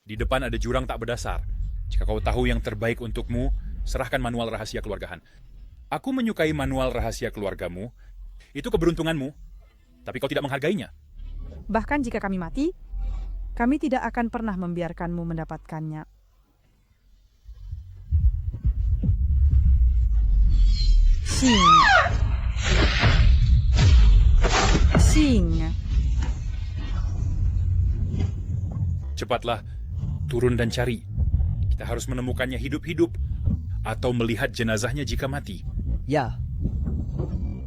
Di depan ada jurang tak berdasar. Jika kau tahu yang terbaik untukmu, serahkan manual rahasia keluargahan. Aku menyukai manual rahasia keluargamu. Itu keberuntunganmu. Tapi kau tidak menghargainya. Bahkan jika kami mati, kami tidak akan pernah membiarkanmu mendapatkannya. Sing. Sing. Cepatlah, turun dan cari. Kita harus menemukannya hidup-hidup atau melihat jenazahnya jika mati. Ya.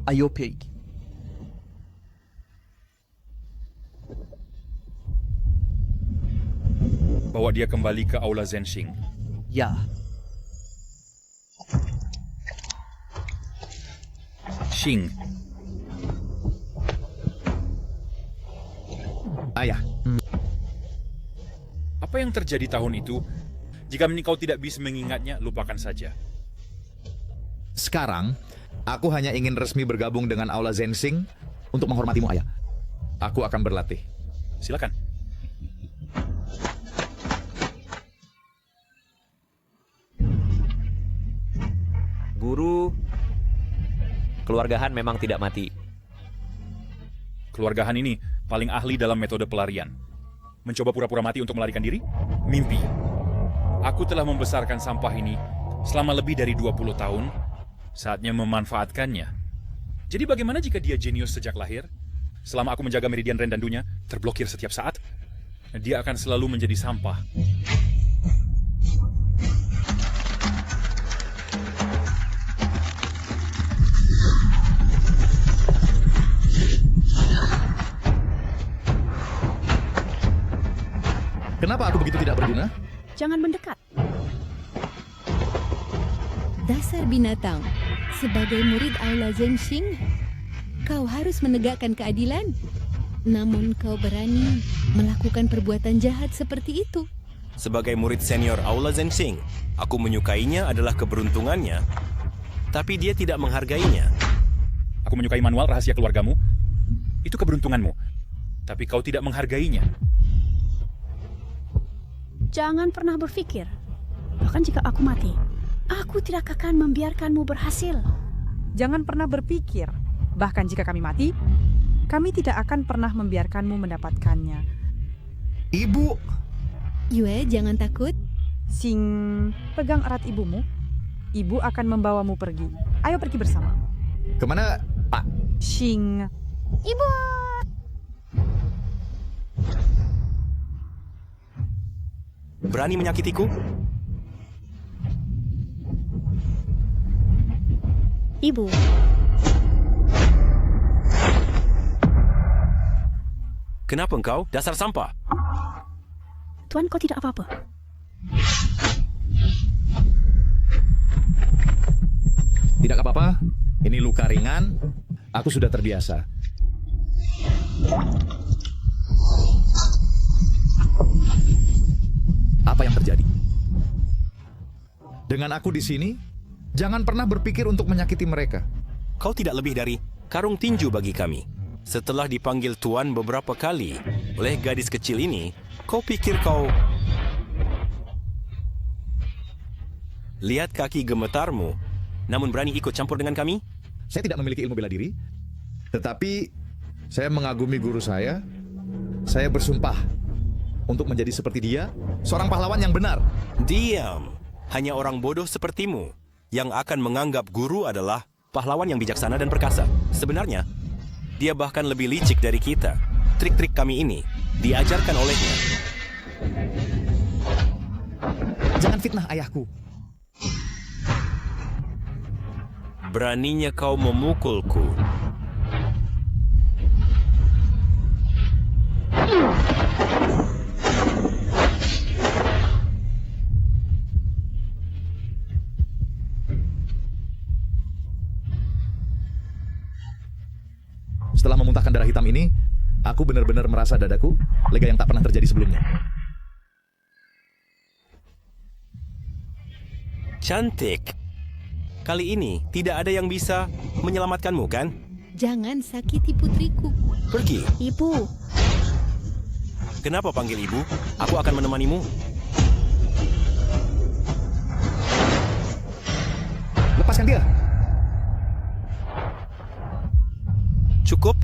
Ayo pergi. Bawa dia kembali ke Aula Zhenxing. Ya. Xing, Ayah, apa yang terjadi tahun itu? Jika kau tidak bisa mengingatnya, lupakan saja. sekarang aku hanya ingin resmi bergabung dengan Aula Zhenxing untuk menghormatimu, Ayah. Aku akan berlatih. Silakan. Guru, keluargahan memang tidak mati. Keluargahan ini paling ahli dalam metode pelarian. Mencoba pura-pura mati untuk melarikan diri? Mimpi. Aku telah membesarkan sampah ini selama lebih dari 20 tahun. Saatnya memanfaatkannya. Jadi bagaimana jika dia jenius sejak lahir? Selama aku menjaga meridian Ren dan Dunya terblokir setiap saat, dia akan selalu menjadi sampah. Kenapa aku begitu tidak berguna? Jangan mendekat. Dasar binatang, sebagai murid Aula Zhenxing, kau harus menegakkan keadilan. Namun kau berani melakukan perbuatan jahat seperti itu. Sebagai murid senior Aula Zhenxing, aku menyukainya adalah keberuntungannya, tapi dia tidak menghargainya. Aku menyukai manual rahasia keluargamu. Itu keberuntunganmu. Tapi kau tidak menghargainya. Jangan pernah berpikir, bahkan jika aku mati, aku tidak akan membiarkanmu berhasil. Jangan pernah berpikir, bahkan jika kami mati, kami tidak akan pernah membiarkanmu mendapatkannya. Ibu, Yue, jangan takut. Sing, pegang erat ibumu. Ibu akan membawamu pergi. Ayo pergi bersama. kemana, Pak? Sing. Ibu! Berani menyakitiku? Ibu, Kenapa engkau? Dasar sampah. Tuan kau tidak apa-apa. Tidak apa-apa. Ini luka ringan. Aku sudah terbiasa. Apa yang terjadi? Dengan aku di sini, jangan pernah berpikir untuk menyakiti mereka. Kau tidak lebih dari karung tinju bagi kami. Setelah dipanggil Tuan beberapa kali oleh gadis kecil ini, kau pikir kau... Lihat kaki gemetarmu, namun berani ikut campur dengan kami? Saya tidak memiliki ilmu bela diri, tetapi saya mengagumi guru saya. Saya bersumpah untuk menjadi seperti dia, seorang pahlawan yang benar. Diam. Hanya orang bodoh sepertimu yang akan menganggap guru adalah pahlawan yang bijaksana dan perkasa. Sebenarnya, dia bahkan lebih licik dari kita. Trik-trik kami ini diajarkan olehnya. Jangan fitnah ayahku. Beraninya kau memukulku. Setelah memuntahkan darah hitam ini, aku benar-benar merasa dadaku lega yang tak pernah terjadi sebelumnya. Cantik. Kali ini tidak ada yang bisa menyelamatkanmu, kan? Jangan sakiti putriku. Pergi. Ibu, Kenapa panggil ibu? Aku akan menemanimu. lepaskan dia. Cukup?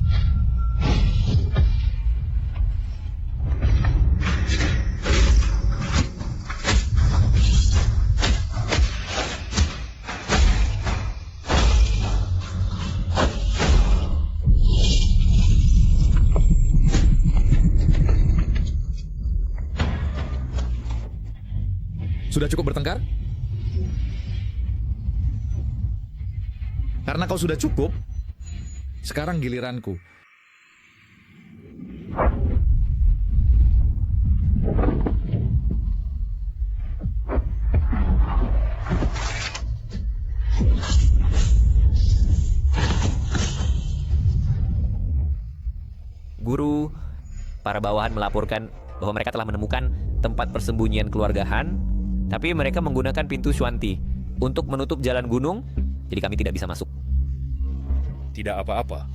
Sudah cukup bertengkar? Karena kau sudah cukup, sekarang giliranku. Guru, para bawahan melaporkan bahwa mereka telah menemukan tempat persembunyian keluarga Han, tapi mereka menggunakan pintu Xuanti untuk menutup jalan gunung, jadi kami tidak bisa masuk. Tidak apa-apa.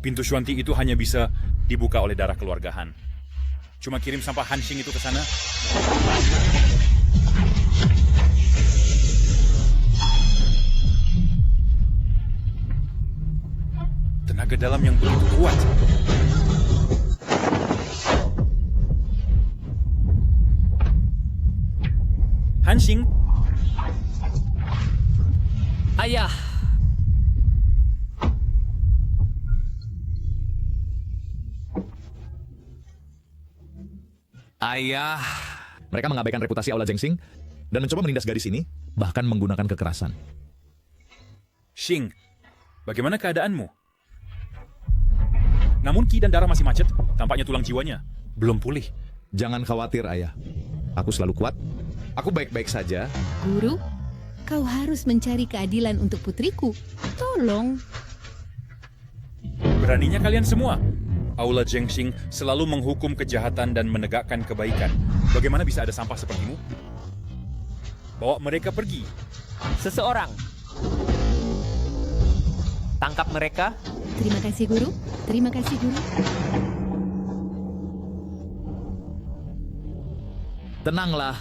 Pintu Xuanti itu hanya bisa dibuka oleh darah keluarga Han. Cuma kirim sampah Han Xing itu ke sana. Tenaga dalam yang begitu kuat. Han Xing, Ayah! Ayah. Mereka mengabaikan reputasi Aula Zhengxing dan mencoba menindas gadis ini, bahkan menggunakan kekerasan. Xing, bagaimana keadaanmu? Namun Qi dan darah masih macet, tampaknya tulang jiwanya belum pulih. Jangan khawatir, Ayah. Aku selalu kuat. Aku baik-baik saja. Guru, kau harus mencari keadilan untuk putriku. Tolong. Beraninya kalian semua. Aula Zhengxing selalu menghukum kejahatan dan menegakkan kebaikan. Bagaimana bisa ada sampah sepertimu? Bawa mereka pergi. Seseorang. Tangkap mereka. Terima kasih, Guru. Terima kasih, Guru. Tenanglah,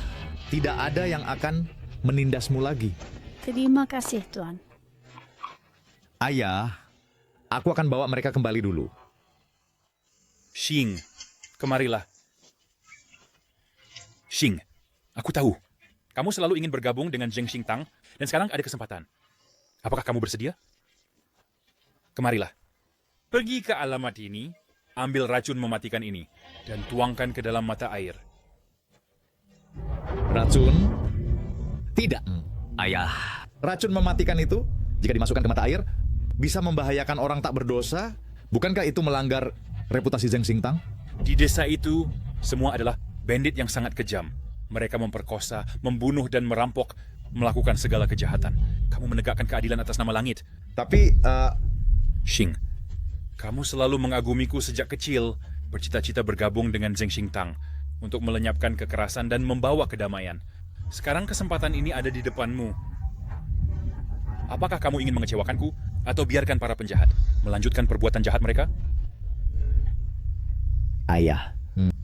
tidak ada yang akan menindasmu lagi. Terima kasih, Tuan. Ayah, aku akan bawa mereka kembali dulu. Xing, kemarilah. Xing, aku tahu. Kamu selalu ingin bergabung dengan Zhengxing Tang, dan sekarang ada kesempatan. Apakah kamu bersedia? Kemarilah. Pergi ke alamat ini, ambil racun mematikan ini, dan tuangkan ke dalam mata air. Racun? Tidak. Ayah. Racun mematikan itu, jika dimasukkan ke mata air, bisa membahayakan orang tak berdosa. Bukankah itu melanggar reputasi Zhengxing Tang? Di desa itu, semua adalah bandit yang sangat kejam. Mereka memperkosa, membunuh dan merampok, melakukan segala kejahatan. Kamu menegakkan keadilan atas nama langit. Tapi, Xing, kamu selalu mengagumiku sejak kecil, bercita-cita bergabung dengan Zhengxing Tang untuk melenyapkan kekerasan dan membawa kedamaian. Sekarang kesempatan ini ada di depanmu. Apakah kamu ingin mengecewakanku, atau biarkan para penjahat melanjutkan perbuatan jahat mereka? Ayah,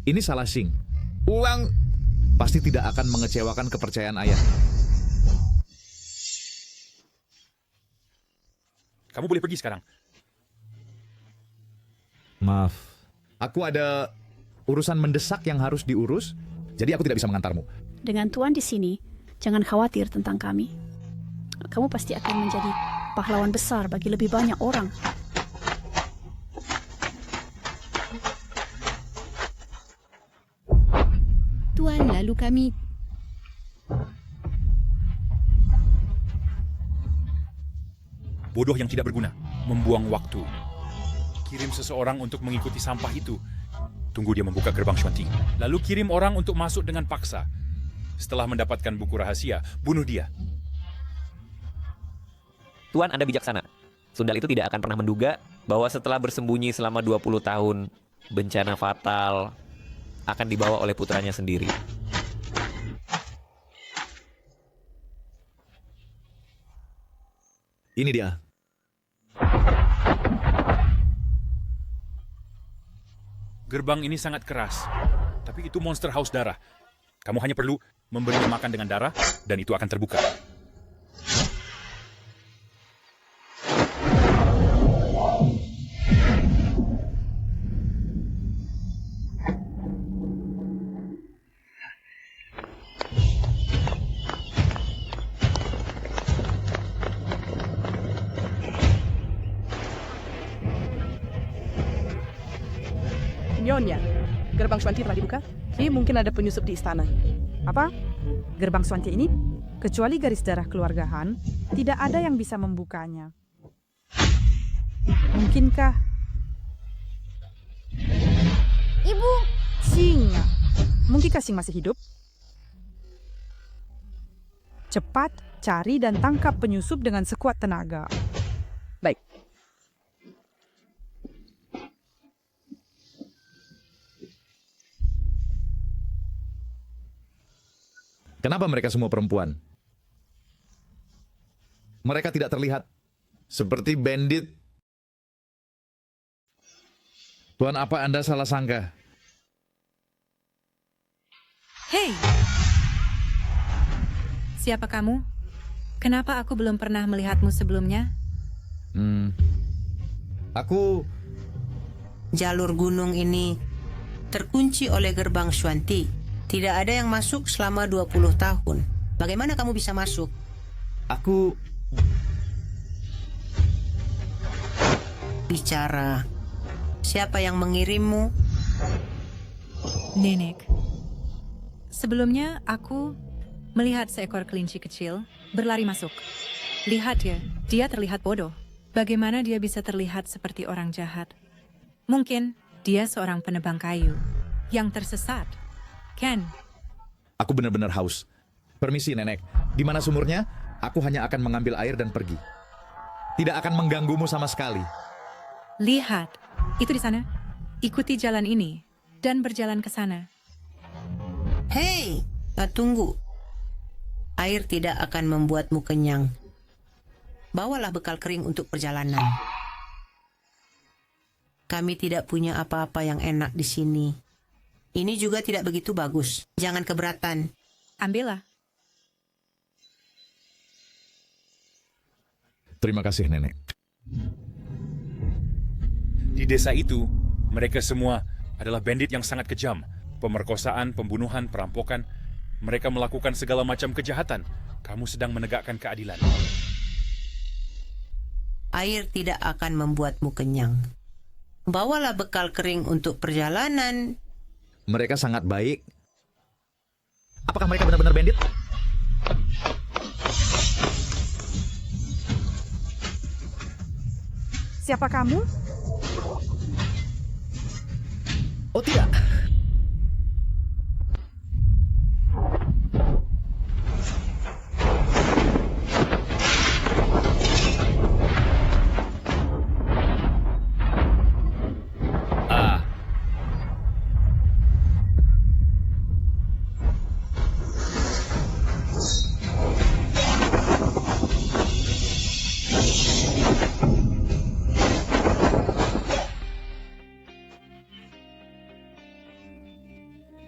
ini salah Xing. Uang pasti tidak akan mengecewakan kepercayaan ayah. Kamu boleh pergi sekarang. Maaf, aku ada urusan mendesak yang harus diurus, jadi aku tidak bisa mengantarmu. Dengan Tuan di sini, jangan khawatir tentang kami. Kamu pasti akan menjadi pahlawan besar bagi lebih banyak orang. Tuan, lalu kami... Bodoh yang tidak berguna, membuang waktu. Kirim seseorang untuk mengikuti sampah itu. Tunggu dia membuka gerbang Xuanti. Lalu kirim orang untuk masuk dengan paksa. Setelah mendapatkan buku rahasia, bunuh dia. Tuan, Anda bijaksana. Sundal itu tidak akan pernah menduga bahwa setelah bersembunyi selama 20 tahun, bencana fatal akan dibawa oleh putranya sendiri. Ini dia. Gerbang ini sangat keras, tapi itu monster haus darah. Kamu hanya perlu memberinya makan dengan darah, dan itu akan terbuka. Nyonya, gerbang Swanti telah dibuka. Jadi mungkin ada penyusup di istana. Apa? Gerbang Swanti ini? Kecuali garis darah keluarga Han, tidak ada yang bisa membukanya. Mungkinkah? Ibu, Xing. Mungkinkah Xing masih hidup? Cepat cari dan tangkap penyusup dengan sekuat tenaga. Baik. Kenapa mereka semua perempuan? Mereka tidak terlihat seperti bandit. Tuan, apa Anda salah sangka? Hei! Siapa kamu? Kenapa aku belum pernah melihatmu sebelumnya? Aku... Jalur gunung ini terkunci oleh gerbang Swanti. Tidak ada yang masuk selama 20 tahun. Bagaimana kamu bisa masuk? Aku... Bicara. Siapa yang mengirimmu? Nenek. Sebelumnya aku melihat seekor kelinci kecil berlari masuk. Lihat ya, dia terlihat bodoh. Bagaimana dia bisa terlihat seperti orang jahat? Mungkin dia seorang penebang kayu yang tersesat. Ken. Aku benar-benar haus. Permisi, Nenek. Di mana sumurnya? Aku hanya akan mengambil air dan pergi. Tidak akan mengganggumu sama sekali. Lihat, itu di sana. Ikuti jalan ini dan berjalan ke sana. Hei, tunggu. Air tidak akan membuatmu kenyang. Bawalah bekal kering untuk perjalanan. Kami tidak punya apa-apa yang enak di sini. Ini juga tidak begitu bagus. Jangan keberatan. Ambillah. Terima kasih, Nenek. Di desa itu, mereka semua adalah bandit yang sangat kejam. Pemerkosaan, pembunuhan, perampokan. Mereka melakukan segala macam kejahatan. Kamu sedang menegakkan keadilan. Air tidak akan membuatmu kenyang. Bawalah bekal kering untuk perjalanan. Mereka sangat baik. Apakah mereka benar-benar bandit? Siapa kamu? Oh tidak.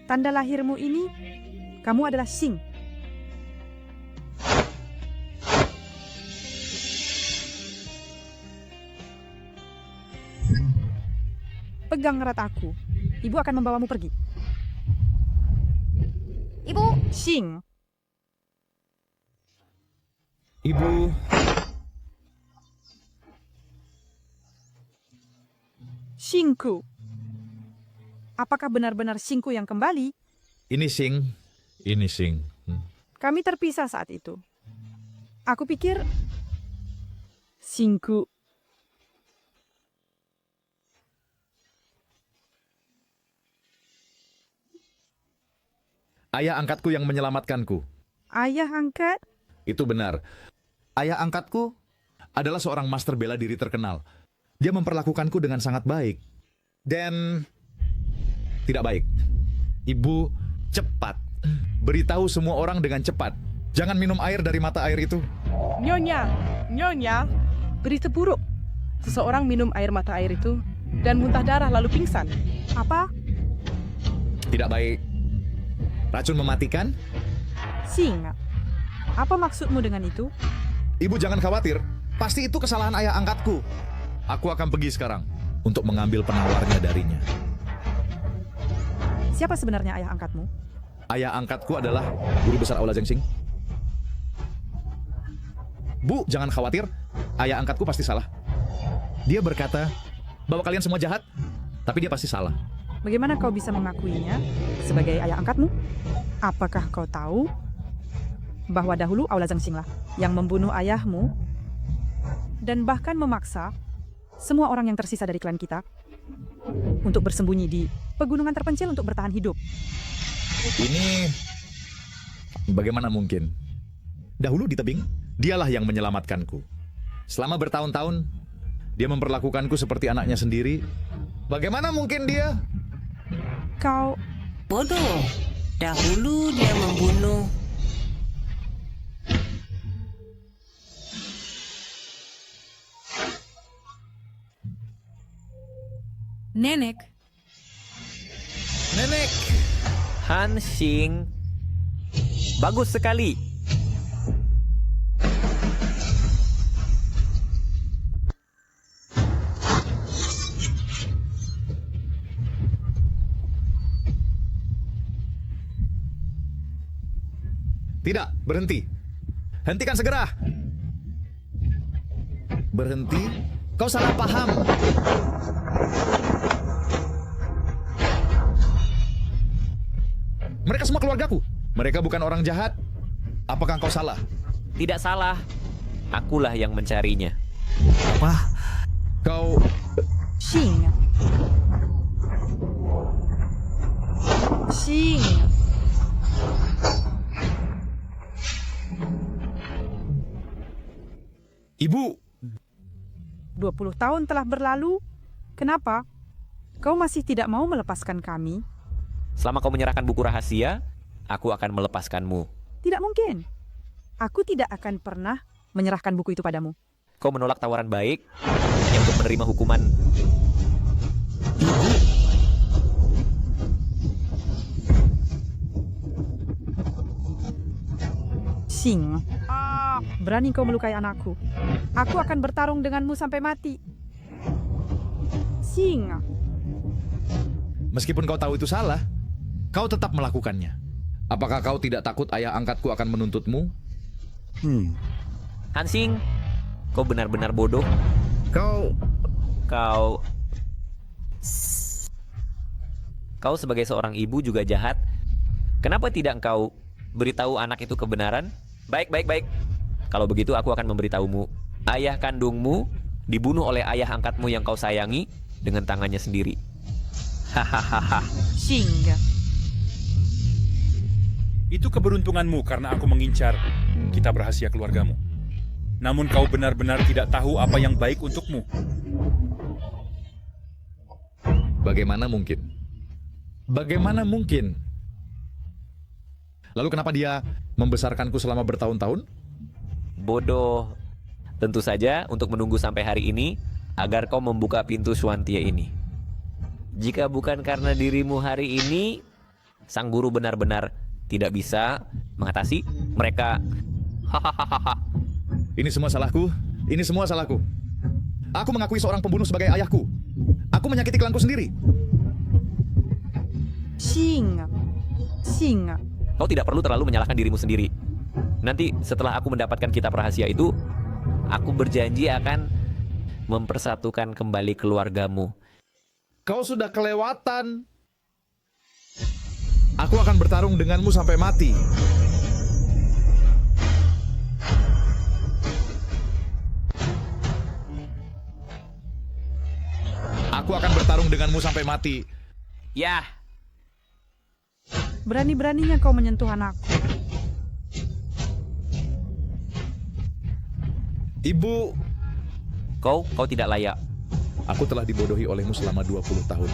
Tanda lahirmu ini, kamu adalah Xing. Pegang erat aku. Ibu akan membawamu pergi. Ibu. Xing. Ibu. Xingku. Apakah benar-benar Xingku yang kembali? Ini Xing. Ini Xing. Kami terpisah saat itu. Aku pikir Xingku. Ayah angkatku yang menyelamatkanku. Ayah angkat? Itu benar. Ayah angkatku adalah seorang master bela diri terkenal. Dia memperlakukanku dengan sangat baik. Dan tidak baik. Ibu, cepat. Beritahu semua orang dengan cepat. Jangan minum air dari mata air itu. Nyonya, berita buruk. Seseorang minum air mata air itu dan muntah darah lalu pingsan. Apa? Tidak baik. Racun mematikan? Xing, apa maksudmu dengan itu? Ibu jangan khawatir. Pasti itu kesalahan ayah angkatku. Aku akan pergi sekarang untuk mengambil penawarnya darinya. Siapa sebenarnya ayah angkatmu? Ayah angkatku adalah guru besar Aula Zhengxing. Bu, jangan khawatir. Ayah angkatku pasti salah. Dia berkata bahwa kalian semua jahat, tapi dia pasti salah. Bagaimana kau bisa mengakuinya sebagai ayah angkatmu? Apakah kau tahu bahwa dahulu Aula Zhengxing lah yang membunuh ayahmu dan bahkan memaksa semua orang yang tersisa dari klan kita untuk bersembunyi di pegunungan terpencil untuk bertahan hidup? Ini bagaimana mungkin? Dahulu di tebing, dialah yang menyelamatkanku. Selama bertahun-tahun, dia memperlakukanku seperti anaknya sendiri. Bagaimana mungkin dia? Kau bodoh. Dahulu dia membunuh. Nenek. Nenek. Han Xing. Bagus sekali. Tidak, berhenti. Hentikan segera. Berhenti? Kau salah paham. Mereka semua keluargaku. Mereka bukan orang jahat. Apakah kau salah? Tidak salah. Akulah yang mencarinya. Apa? Kau... Xing. Xing. Ibu. 20 tahun telah berlalu. Kenapa? Kau masih tidak mau melepaskan kami? Selama kau menyerahkan buku rahasia, aku akan melepaskanmu. Tidak mungkin. Aku tidak akan pernah menyerahkan buku itu padamu. Kau menolak tawaran baik hanya untuk menerima hukuman. Xing. Berani kau melukai anakku. Aku akan bertarung denganmu sampai mati. Xing. Meskipun kau tahu itu salah, kau tetap melakukannya. Apakah kau tidak takut ayah angkatku akan menuntutmu? Han Xing, kau benar-benar bodoh. Kau sebagai seorang ibu juga jahat. Kenapa tidak engkau beritahu anak itu kebenaran? Baik. Kalau begitu aku akan memberitahumu. Ayah kandungmu dibunuh oleh ayah angkatmu yang kau sayangi dengan tangannya sendiri. Hahaha. Xing. Itu keberuntunganmu karena aku mengincar kitab rahasia keluargamu. Namun kau benar-benar tidak tahu apa yang baik untukmu. Bagaimana mungkin? Bagaimana mungkin? Lalu kenapa dia membesarkanku selama bertahun-tahun? Bodoh. Tentu saja untuk menunggu sampai hari ini agar kau membuka pintu Xuantia ini. Jika bukan karena dirimu hari ini, sang guru benar-benar tidak bisa mengatasi mereka. Hahaha. Ini semua salahku. Ini semua salahku. Aku mengakui seorang pembunuh sebagai ayahku. Aku menyakiti klanku sendiri. Xing. Kau tidak perlu terlalu menyalahkan dirimu sendiri. Nanti setelah aku mendapatkan kitab rahasia itu, aku berjanji akan mempersatukan kembali keluargamu. Kau sudah kelewatan. Aku akan bertarung denganmu sampai mati. Aku akan bertarung denganmu sampai mati. Ya. Berani-beraninya kau menyentuh anakku. Ibu. Kau tidak layak. Aku telah dibodohi olehmu selama 20 tahun.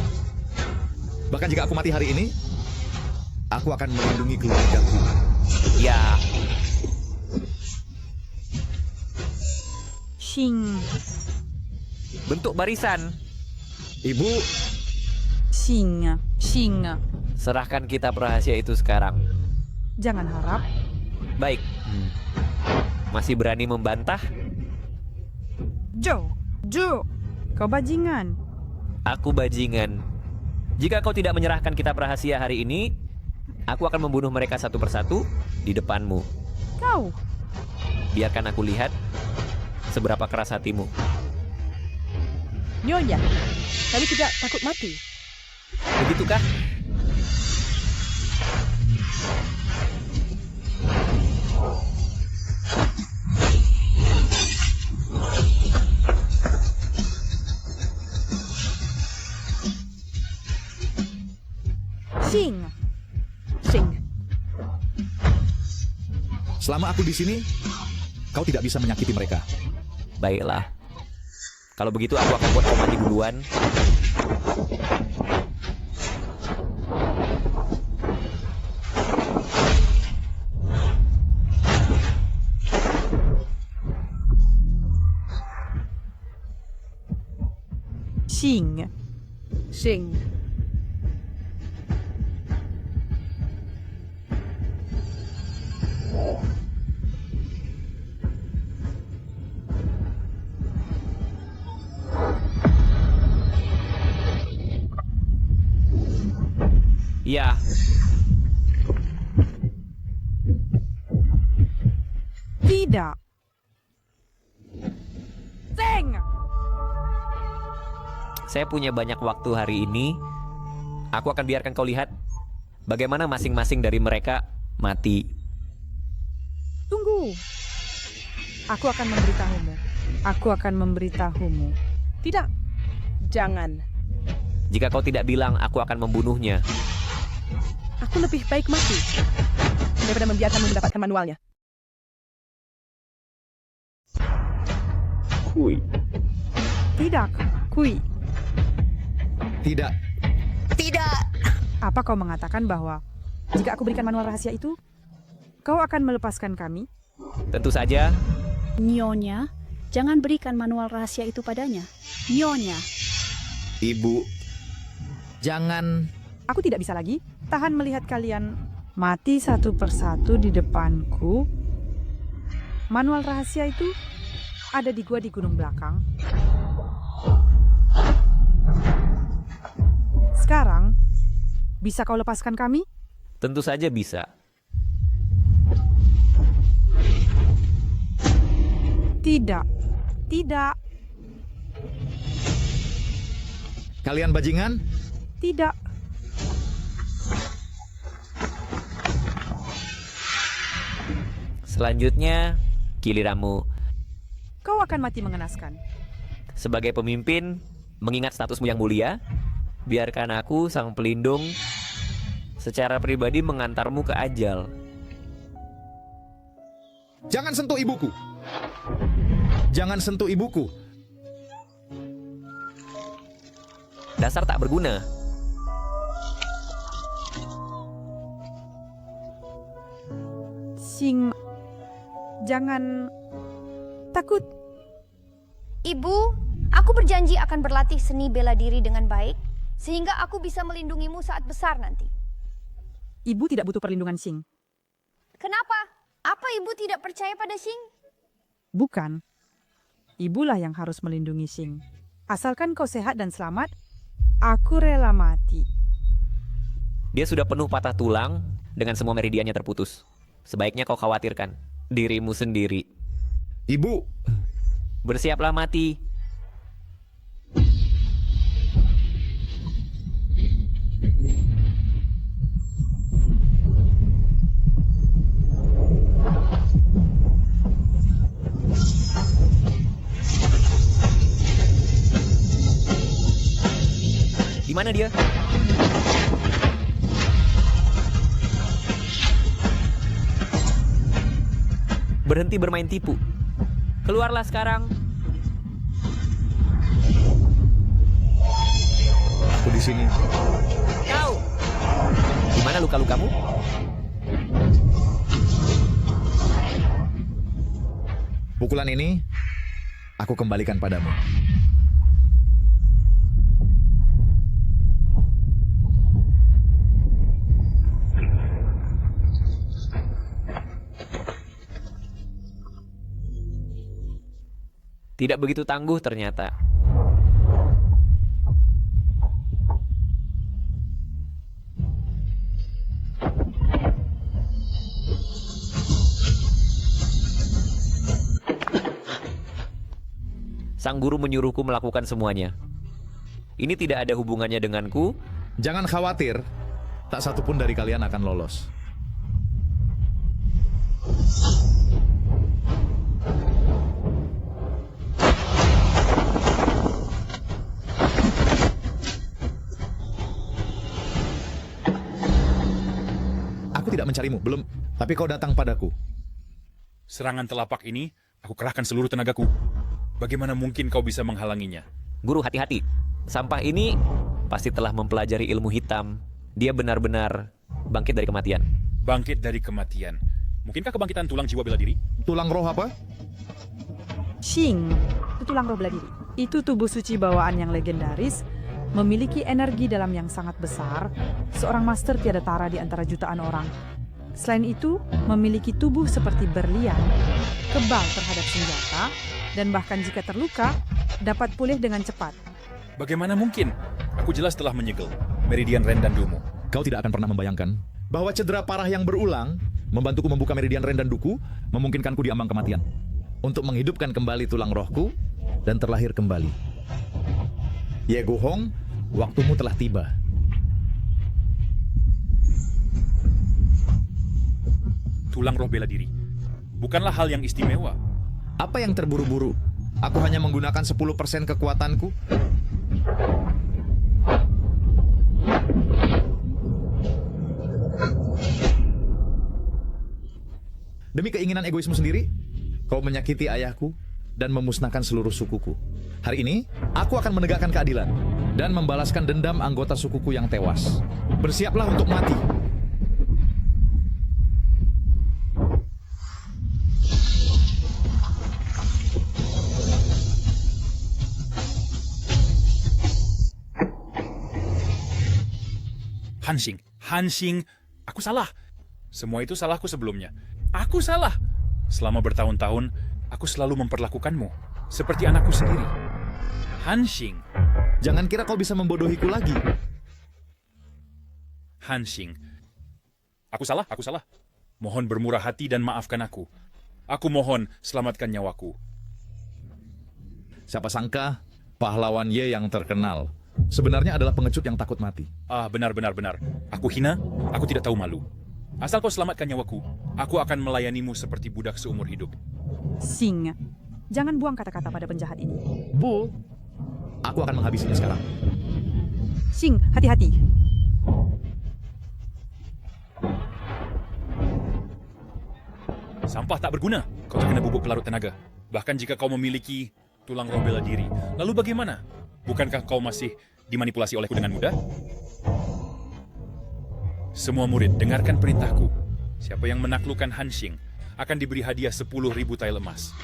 Bahkan jika aku mati hari ini, aku akan melindungi keluargaku. Ya. Xing. Bentuk barisan. Ibu. Xing. Serahkan kitab rahasia itu sekarang. Jangan harap. Baik. Masih berani membantah? Jo, kau bajingan. Aku bajingan. Jika kau tidak menyerahkan kitab rahasia hari ini, aku akan membunuh mereka satu persatu di depanmu. Kau. Biarkan aku lihat seberapa keras hatimu. Nyonya, kami tidak takut mati. Begitukah? Xing. Selama aku di sini, kau tidak bisa menyakiti mereka. Baiklah. Kalau begitu aku akan buat kau mati duluan. Xing. Iya. Tidak. Zeng! Saya punya banyak waktu hari ini. Aku akan biarkan kau lihat bagaimana masing-masing dari mereka mati. Tunggu. Aku akan memberitahumu. Tidak. Jangan. Jika kau tidak bilang, aku akan membunuhnya. Aku lebih baik mati daripada membiarkanmu mendapatkan manualnya. Kui. Tidak, Kui. Tidak. Tidak. Apa kau mengatakan bahwa jika aku berikan manual rahasia itu, kau akan melepaskan kami? Tentu saja. Nyonya, jangan berikan manual rahasia itu padanya. Nyonya. Ibu, jangan. Aku tidak bisa lagi tahan melihat kalian mati satu persatu di depanku. Manual rahasia itu ada di gua di gunung belakang. Sekarang, bisa kau lepaskan kami? Tentu saja bisa. Tidak. Tidak. Kalian bajingan? Tidak. Selanjutnya, giliranmu. Kau akan mati mengenaskan. Sebagai pemimpin, mengingat statusmu yang mulia, biarkan aku, sang pelindung, secara pribadi mengantarmu ke ajal. Jangan sentuh ibuku. Jangan sentuh ibuku. Dasar tak berguna. Xing, jangan takut. Ibu, aku berjanji akan berlatih seni bela diri dengan baik, sehingga aku bisa melindungimu saat besar nanti. Ibu tidak butuh perlindungan Xing. Kenapa? Apa ibu tidak percaya pada Xing? Bukan. Ibulah yang harus melindungi Xing. Asalkan kau sehat dan selamat, aku rela mati. Dia sudah penuh patah tulang dengan semua meridiannya terputus. Sebaiknya kau khawatirkan dirimu sendiri. Ibu, bersiaplah mati. Di mana dia? Berhenti bermain tipu. Keluarlah sekarang. Aku di sini. Kau. Di mana luka-lukamu? Pukulan ini aku kembalikan padamu. Tidak begitu tangguh ternyata. Sang guru menyuruhku melakukan semuanya. Ini tidak ada hubungannya denganku Jangan khawatir, tak satu pun dari kalian akan lolos. Aku tidak mencarimu, belum. Tapi kau datang padaku. Serangan telapak ini, aku kerahkan seluruh tenagaku. Bagaimana mungkin kau bisa menghalanginya? Guru, hati-hati. Sampah ini pasti telah mempelajari ilmu hitam. Dia benar-benar bangkit dari kematian. Bangkit dari kematian. Mungkinkah kebangkitan tulang jiwa bela diri? Tulang roh apa? Xing, itu tulang roh bela diri. Itu tubuh suci bawaan yang legendaris, memiliki energi dalam yang sangat besar, seorang master tiada tara di antara jutaan orang. Selain itu, memiliki tubuh seperti berlian, kebal terhadap senjata, dan bahkan jika terluka, dapat pulih dengan cepat. Bagaimana mungkin? Aku jelas telah menyegel Meridian Rendandumu. Kau tidak akan pernah membayangkan bahwa cedera parah yang berulang membantuku membuka Meridian Rendanduku, memungkinkanku diambang kematian. Untuk menghidupkan kembali tulang rohku dan terlahir kembali. Ye Guhong, waktumu telah tiba. Tulang roh bela diri bukanlah hal yang istimewa. Apa yang terburu-buru? Aku hanya menggunakan 10% kekuatanku. Demi keinginan egoismu sendiri, kau menyakiti ayahku dan memusnahkan seluruh sukuku. Hari ini, aku akan menegakkan keadilan dan membalaskan dendam anggota sukuku yang tewas. Bersiaplah untuk mati. Hansing, aku salah. Semua itu salahku sebelumnya. Aku salah. Selama bertahun-tahun, aku selalu memperlakukanmu seperti anakku sendiri. Hansing. Jangan kira kau bisa membodohiku lagi. Hansing. Aku salah. Mohon bermurah hati dan maafkan aku. Aku mohon selamatkan nyawaku. Siapa sangka pahlawan Ye yang terkenal sebenarnya adalah pengecut yang takut mati. Benar. Aku hina, aku tidak tahu malu. Asal kau selamatkan nyawaku, aku akan melayanimu seperti budak seumur hidup. Xing, jangan buang kata-kata pada penjahat ini. Bu, aku akan menghabisinya sekarang. Xing, hati-hati. Sampah tak berguna, kau terkena bubuk pelarut tenaga. Bahkan jika kau memiliki tulang roh bela diri, lalu bagaimana? Bukankah kau masih dimanipulasi olehku dengan mudah? Semua murid, dengarkan perintahku. Siapa yang menaklukkan Hansing akan diberi hadiah 10.000 tael emas.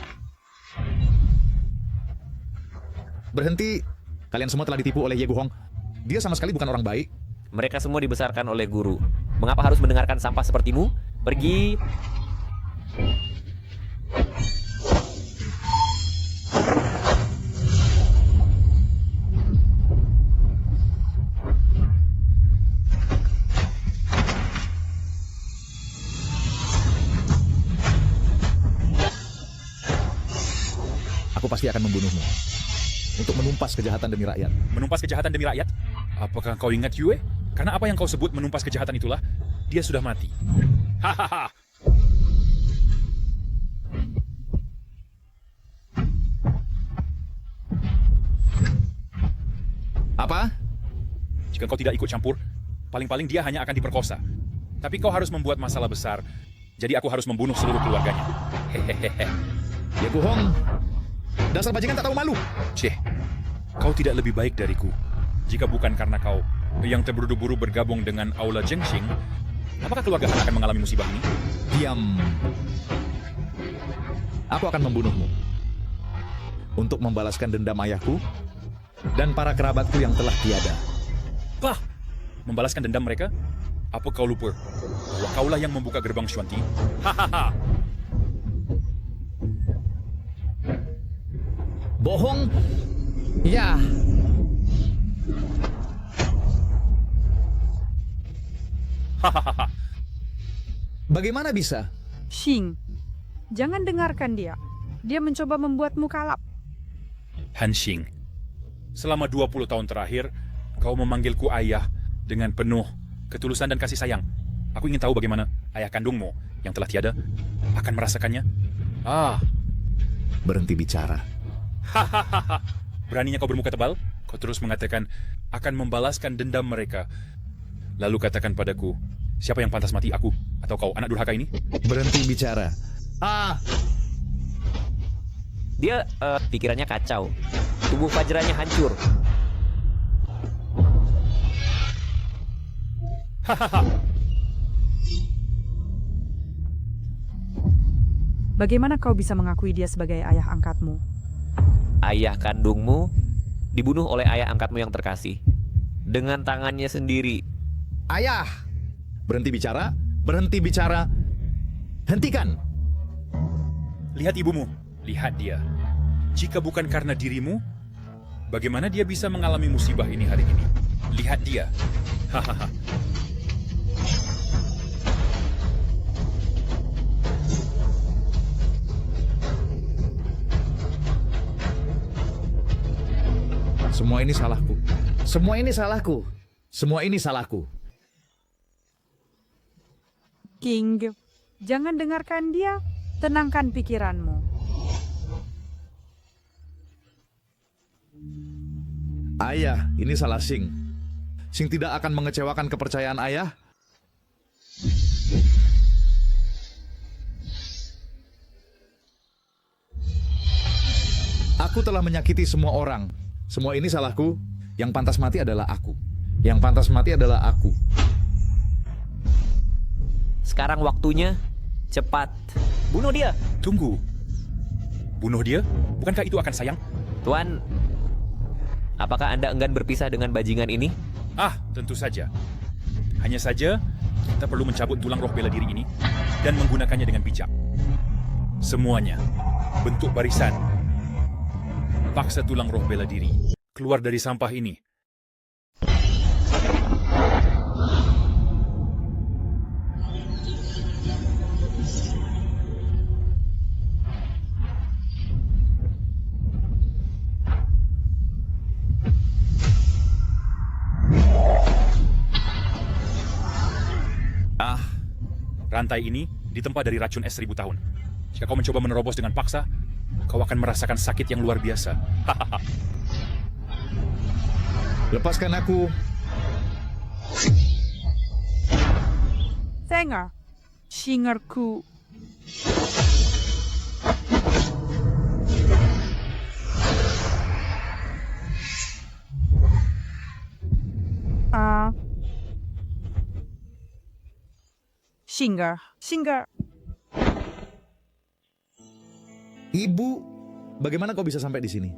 Berhenti. Kalian semua telah ditipu oleh Ye Guhong. Dia sama sekali bukan orang baik. Mereka semua dibesarkan oleh guru. Mengapa harus mendengarkan sampah sepertimu? Pergi. Aku pasti akan membunuhmu untuk menumpas kejahatan demi rakyat. Menumpas kejahatan demi rakyat? Apakah kau ingat Yue? Karena apa yang kau sebut menumpas kejahatan itulah, dia sudah mati. Hahaha. Apa? Jika kau tidak ikut campur, paling-paling dia hanya akan diperkosa. Tapi kau harus membuat masalah besar, jadi aku harus membunuh seluruh keluarganya. Hehehe. Ye Guhong, dasar bajingan tak tahu malu. Kau tidak lebih baik dariku. Jika bukan karena kau yang terburu-buru bergabung dengan Aula Zhengxing, apakah keluarga Han akan mengalami musibah ini? Diam. Aku akan membunuhmu untuk membalaskan dendam ayahku dan para kerabatku yang telah tiada. Bah! Membalaskan dendam mereka? Apa kau lupa bahwa kaulah yang membuka gerbang Xuanti? Hahaha! Bohong? Ya. Hahaha. Bagaimana bisa? Xing, jangan dengarkan dia. Dia mencoba membuatmu kalap. Hansing, selama 20 tahun terakhir, kau memanggilku ayah dengan penuh ketulusan dan kasih sayang. Aku ingin tahu bagaimana ayah kandungmu yang telah tiada akan merasakannya. Berhenti bicara. Hahaha. Beraninya kau bermuka tebal? Kau terus mengatakan akan membalaskan dendam mereka. Lalu katakan padaku, siapa yang pantas mati, aku atau kau, anak durhaka ini? Berhenti bicara. Dia pikirannya kacau. Tubuh Fajranya hancur. Hahaha. Bagaimana kau bisa mengakui dia sebagai ayah angkatmu? Ayah kandungmu dibunuh oleh ayah angkatmu yang terkasih. Dengan tangannya sendiri. Ayah! Berhenti bicara, berhenti bicara. Hentikan! Lihat ibumu, lihat dia. Jika bukan karena dirimu, bagaimana dia bisa mengalami musibah ini hari ini? Lihat dia. Hahaha. Semua ini salahku. Semua ini salahku. Semua ini salahku. King, jangan dengarkan dia. Tenangkan pikiranmu. Ayah, ini salah Sing. Sing tidak akan mengecewakan kepercayaan ayah. Aku telah menyakiti semua orang. Semua ini salahku. Yang pantas mati adalah aku. Yang pantas mati adalah aku. Sekarang waktunya. Cepat. Bunuh dia. Tunggu. Bunuh dia? Bukankah itu akan sayang? Tuan, apakah Anda enggan berpisah dengan bajingan ini? Tentu saja. Hanya saja, kita perlu mencabut tulang roh bela diri ini dan menggunakannya dengan bijak. Semuanya. Bentuk barisan. Paksa tulang roh bela diri keluar dari sampah ini. Rantai ini ditempa dari racun es 1000 tahun. Jika kau mencoba menerobos dengan paksa, kau akan merasakan sakit yang luar biasa. Lepaskan aku. Tengah, singerku. Singer. Ibu, bagaimana kau bisa sampai di sini?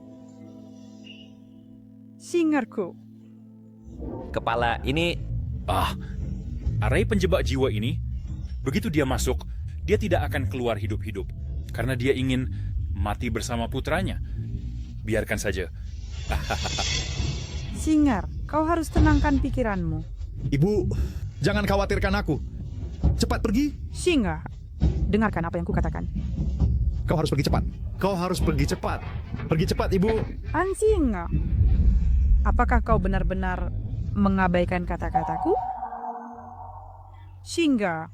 Singerku. Kepala ini... Arai penjebak jiwa ini, begitu dia masuk, dia tidak akan keluar hidup-hidup. Karena dia ingin mati bersama putranya. Biarkan saja. Singer, kau harus tenangkan pikiranmu. Ibu, jangan khawatirkan aku. Cepat pergi. Singer, dengarkan apa yang kukatakan. Kau harus pergi cepat. Kau harus pergi cepat. Pergi cepat, Ibu. Ansinga, apakah kau benar-benar mengabaikan kata-kataku? Singa.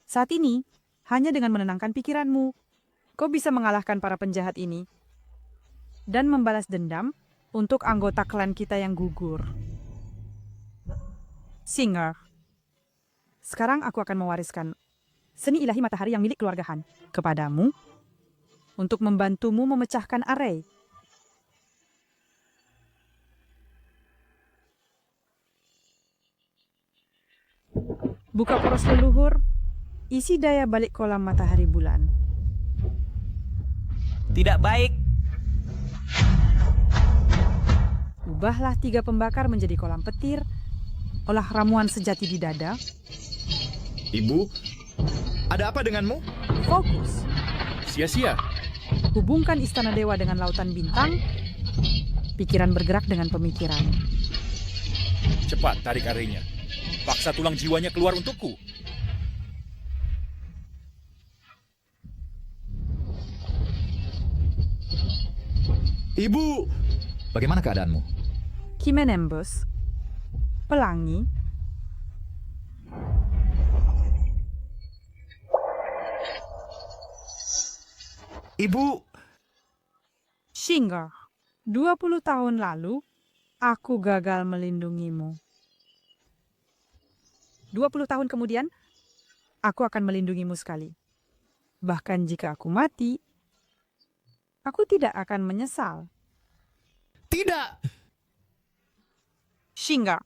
Saat ini, hanya dengan menenangkan pikiranmu, kau bisa mengalahkan para penjahat ini dan membalas dendam untuk anggota klan kita yang gugur. Singer, sekarang aku akan mewariskan seni ilahi matahari yang milik keluarga Han kepadamu untuk membantumu memecahkan Arai. Buka poros leluhur, isi daya balik kolam matahari bulan. Tidak baik. Ubahlah 3 pembakar menjadi kolam petir, olah ramuan sejati di dada. Ibu, ada apa denganmu? Fokus. Sia-sia. Hubungkan istana dewa dengan lautan bintang. Pikiran bergerak dengan pemikiran. Cepat tarik arenya. Paksa tulang jiwanya keluar untukku. Ibu, bagaimana keadaanmu? Kimenembus, pelangi? Ibu, Shinga, 20 tahun lalu, aku gagal melindungimu. 20 tahun kemudian, aku akan melindungimu sekali. Bahkan jika aku mati, aku tidak akan menyesal. tidak. Shinga,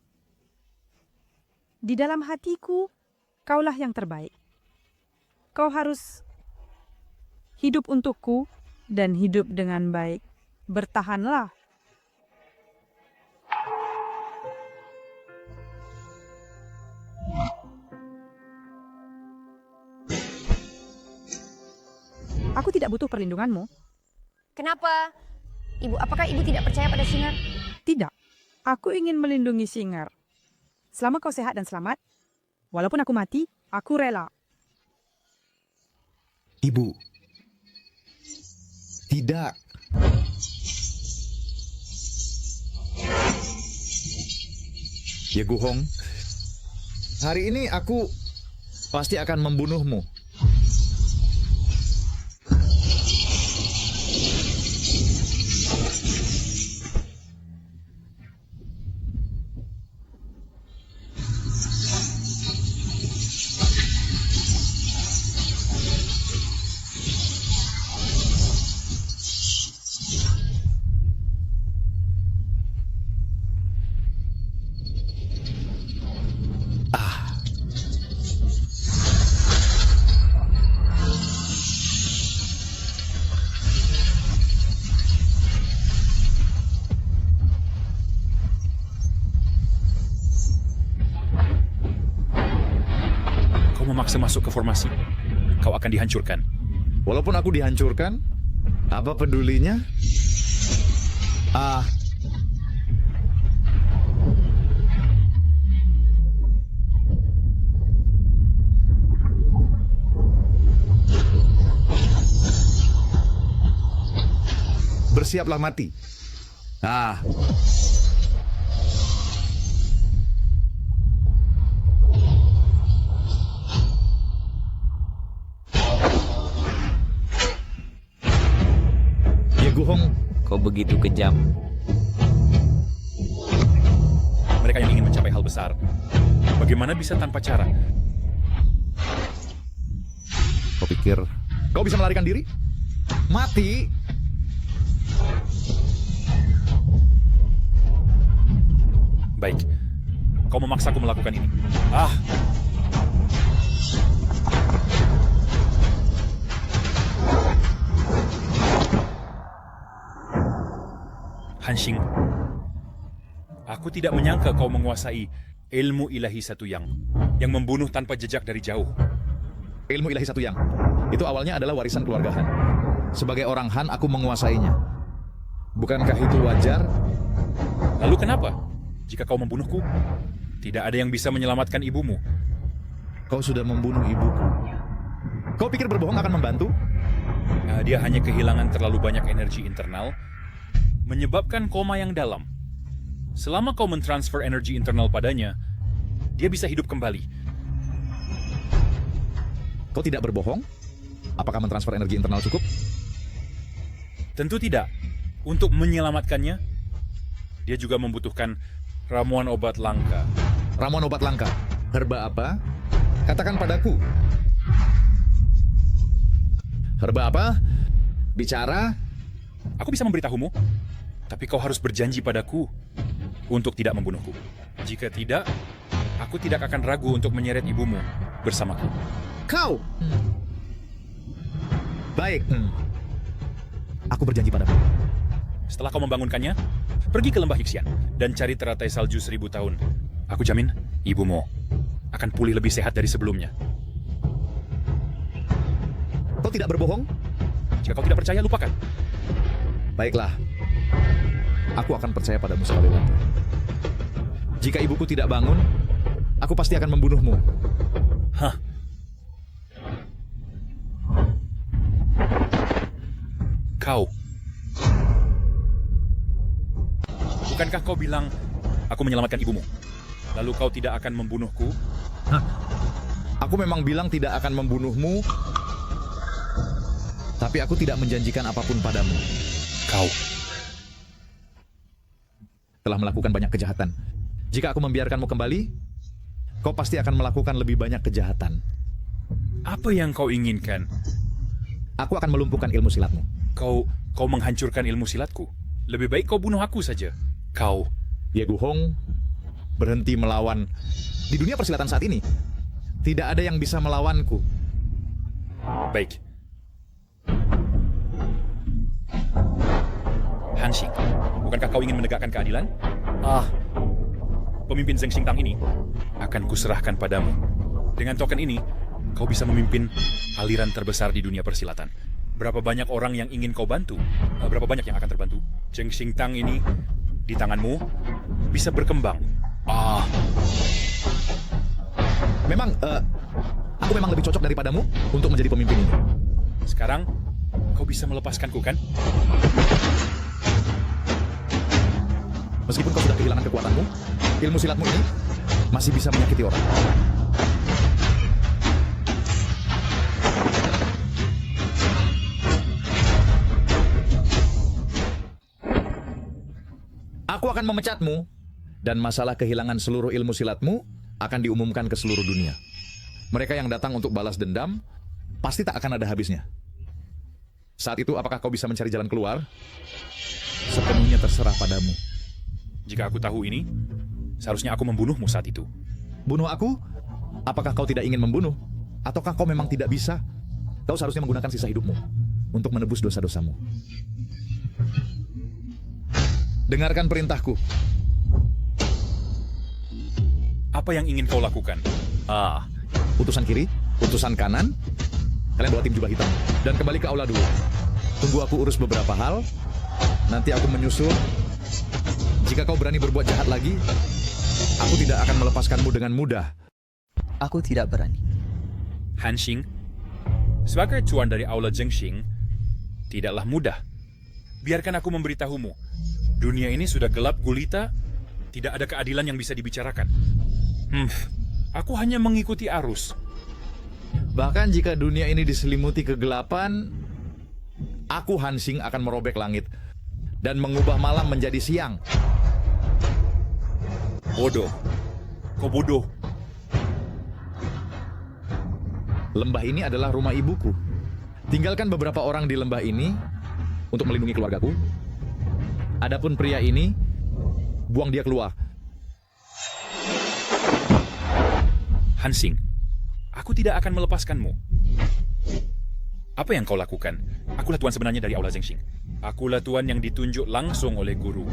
di dalam hatiku, kaulah yang terbaik. Kau harus hidup untukku dan hidup dengan baik. Bertahanlah. Aku tidak butuh perlindunganmu. Kenapa? Ibu, apakah ibu tidak percaya pada Singar? Tidak. Aku ingin melindungi Singar. Selama kau sehat dan selamat, walaupun aku mati, aku rela. Ibu, tidak. Yeguhong, hari ini aku pasti akan membunuhmu. Memaksa masuk ke formasi, kau akan dihancurkan. Walaupun aku dihancurkan, apa pedulinya? Bersiaplah mati. Yeguhong, kau begitu kejam. Mereka yang ingin mencapai hal besar, bagaimana bisa tanpa cara? Kau pikir kau bisa melarikan diri? Mati? Baik, kau memaksaku melakukan ini. Hanxing, aku tidak menyangka kau menguasai ilmu ilahi satu yang membunuh tanpa jejak dari jauh. Ilmu ilahi satu yang itu awalnya adalah warisan keluarga Han. Sebagai orang Han, aku menguasainya. Bukankah itu wajar? Lalu kenapa? Jika kau membunuhku, tidak ada yang bisa menyelamatkan ibumu. Kau sudah membunuh ibuku. Kau pikir berbohong akan membantu? Dia hanya kehilangan terlalu banyak energi internal, menyebabkan koma yang dalam. Selama kau mentransfer energi internal padanya, dia bisa hidup kembali. Kau tidak berbohong? Apakah mentransfer energi internal cukup? Tentu tidak. Untuk menyelamatkannya, dia juga membutuhkan ramuan obat langka. Ramuan obat langka? Herba apa? Katakan padaku. Herba apa? Bicara? Aku bisa memberitahumu, tapi kau harus berjanji padaku untuk tidak membunuhku. Jika tidak, aku tidak akan ragu untuk menyeret ibumu bersamaku. Kau? Baik. Aku berjanji padamu. Setelah kau membangunkannya, pergi ke lembah Yixian dan cari teratai salju 1000 tahun. Aku jamin, ibumu akan pulih lebih sehat dari sebelumnya. Kau tidak berbohong? Jika kau tidak percaya, lupakan. Baiklah. Aku akan percaya padamu sekali lagi. Jika ibuku tidak bangun, aku pasti akan membunuhmu. Kau. Bukankah kau bilang, aku menyelamatkan ibumu? Lalu kau tidak akan membunuhku? Aku memang bilang tidak akan membunuhmu, tapi aku tidak menjanjikan apapun padamu. Kau telah melakukan banyak kejahatan. Jika aku membiarkanmu kembali, kau pasti akan melakukan lebih banyak kejahatan. Apa yang kau inginkan? Aku akan melumpuhkan ilmu silatmu. Kau menghancurkan ilmu silatku. Lebih baik kau bunuh aku saja. Kau... Ye Guhong, berhenti melawan. Di dunia persilatan saat ini, tidak ada yang bisa melawanku. Baik. Hanxing, bukankah kau ingin menegakkan keadilan? Pemimpin Zheng Xingtang ini akan kuserahkan padamu. Dengan token ini, kau bisa memimpin aliran terbesar di dunia persilatan. Berapa banyak orang yang ingin kau bantu? Berapa banyak yang akan terbantu? Zheng Xingtang ini di tanganmu bisa berkembang. Aku memang lebih cocok daripadamu untuk menjadi pemimpin ini. Sekarang, kau bisa melepaskanku, kan? Meskipun kau sudah kehilangan kekuatanmu, ilmu silatmu ini masih bisa menyakiti orang. Aku akan memecatmu, dan masalah kehilangan seluruh ilmu silatmu akan diumumkan ke seluruh dunia. Mereka yang datang untuk balas dendam pasti tak akan ada habisnya. Saat itu, apakah kau bisa mencari jalan keluar? Sepenuhnya terserah padamu. Jika aku tahu ini, seharusnya aku membunuhmu saat itu. Bunuh aku? Apakah kau tidak ingin membunuh? Ataukah kau memang tidak bisa? Kau seharusnya menggunakan sisa hidupmu untuk menebus dosa-dosamu. Dengarkan perintahku. Apa yang ingin kau lakukan? Utusan kiri, utusan kanan. Kalian bawa tim jubah hitam dan kembali ke aula dulu. Tunggu aku urus beberapa hal. Nanti aku menyusul. Jika kau berani berbuat jahat lagi, aku tidak akan melepaskanmu dengan mudah. Aku tidak berani. Hanxing, sebagai cuan dari aula Zhengxing, tidaklah mudah. Biarkan aku memberitahumu. Dunia ini sudah gelap gulita, tidak ada keadilan yang bisa dibicarakan. Aku hanya mengikuti arus. Bahkan jika dunia ini diselimuti kegelapan, aku Hanxing akan merobek langit dan mengubah malam menjadi siang. Bodoh. Kau bodoh. Lembah ini adalah rumah ibuku. Tinggalkan beberapa orang di lembah ini untuk melindungi keluargaku. Adapun pria ini, buang dia keluar. Hanxing, aku tidak akan melepaskanmu. Apa yang kau lakukan? Akulah tuan sebenarnya dari aula Zhengxing. Akulah tuan yang ditunjuk langsung oleh guru.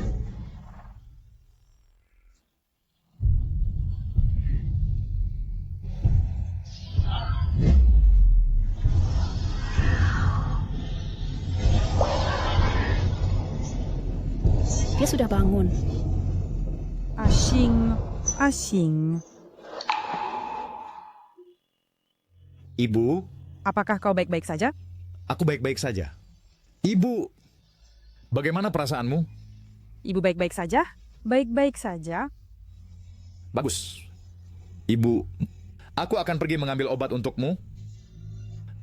Dia sudah bangun. Asing. Ibu? Apakah kau baik-baik saja? Aku baik-baik saja. Ibu, bagaimana perasaanmu? Ibu baik-baik saja? Baik-baik saja. Bagus. Ibu, aku akan pergi mengambil obat untukmu.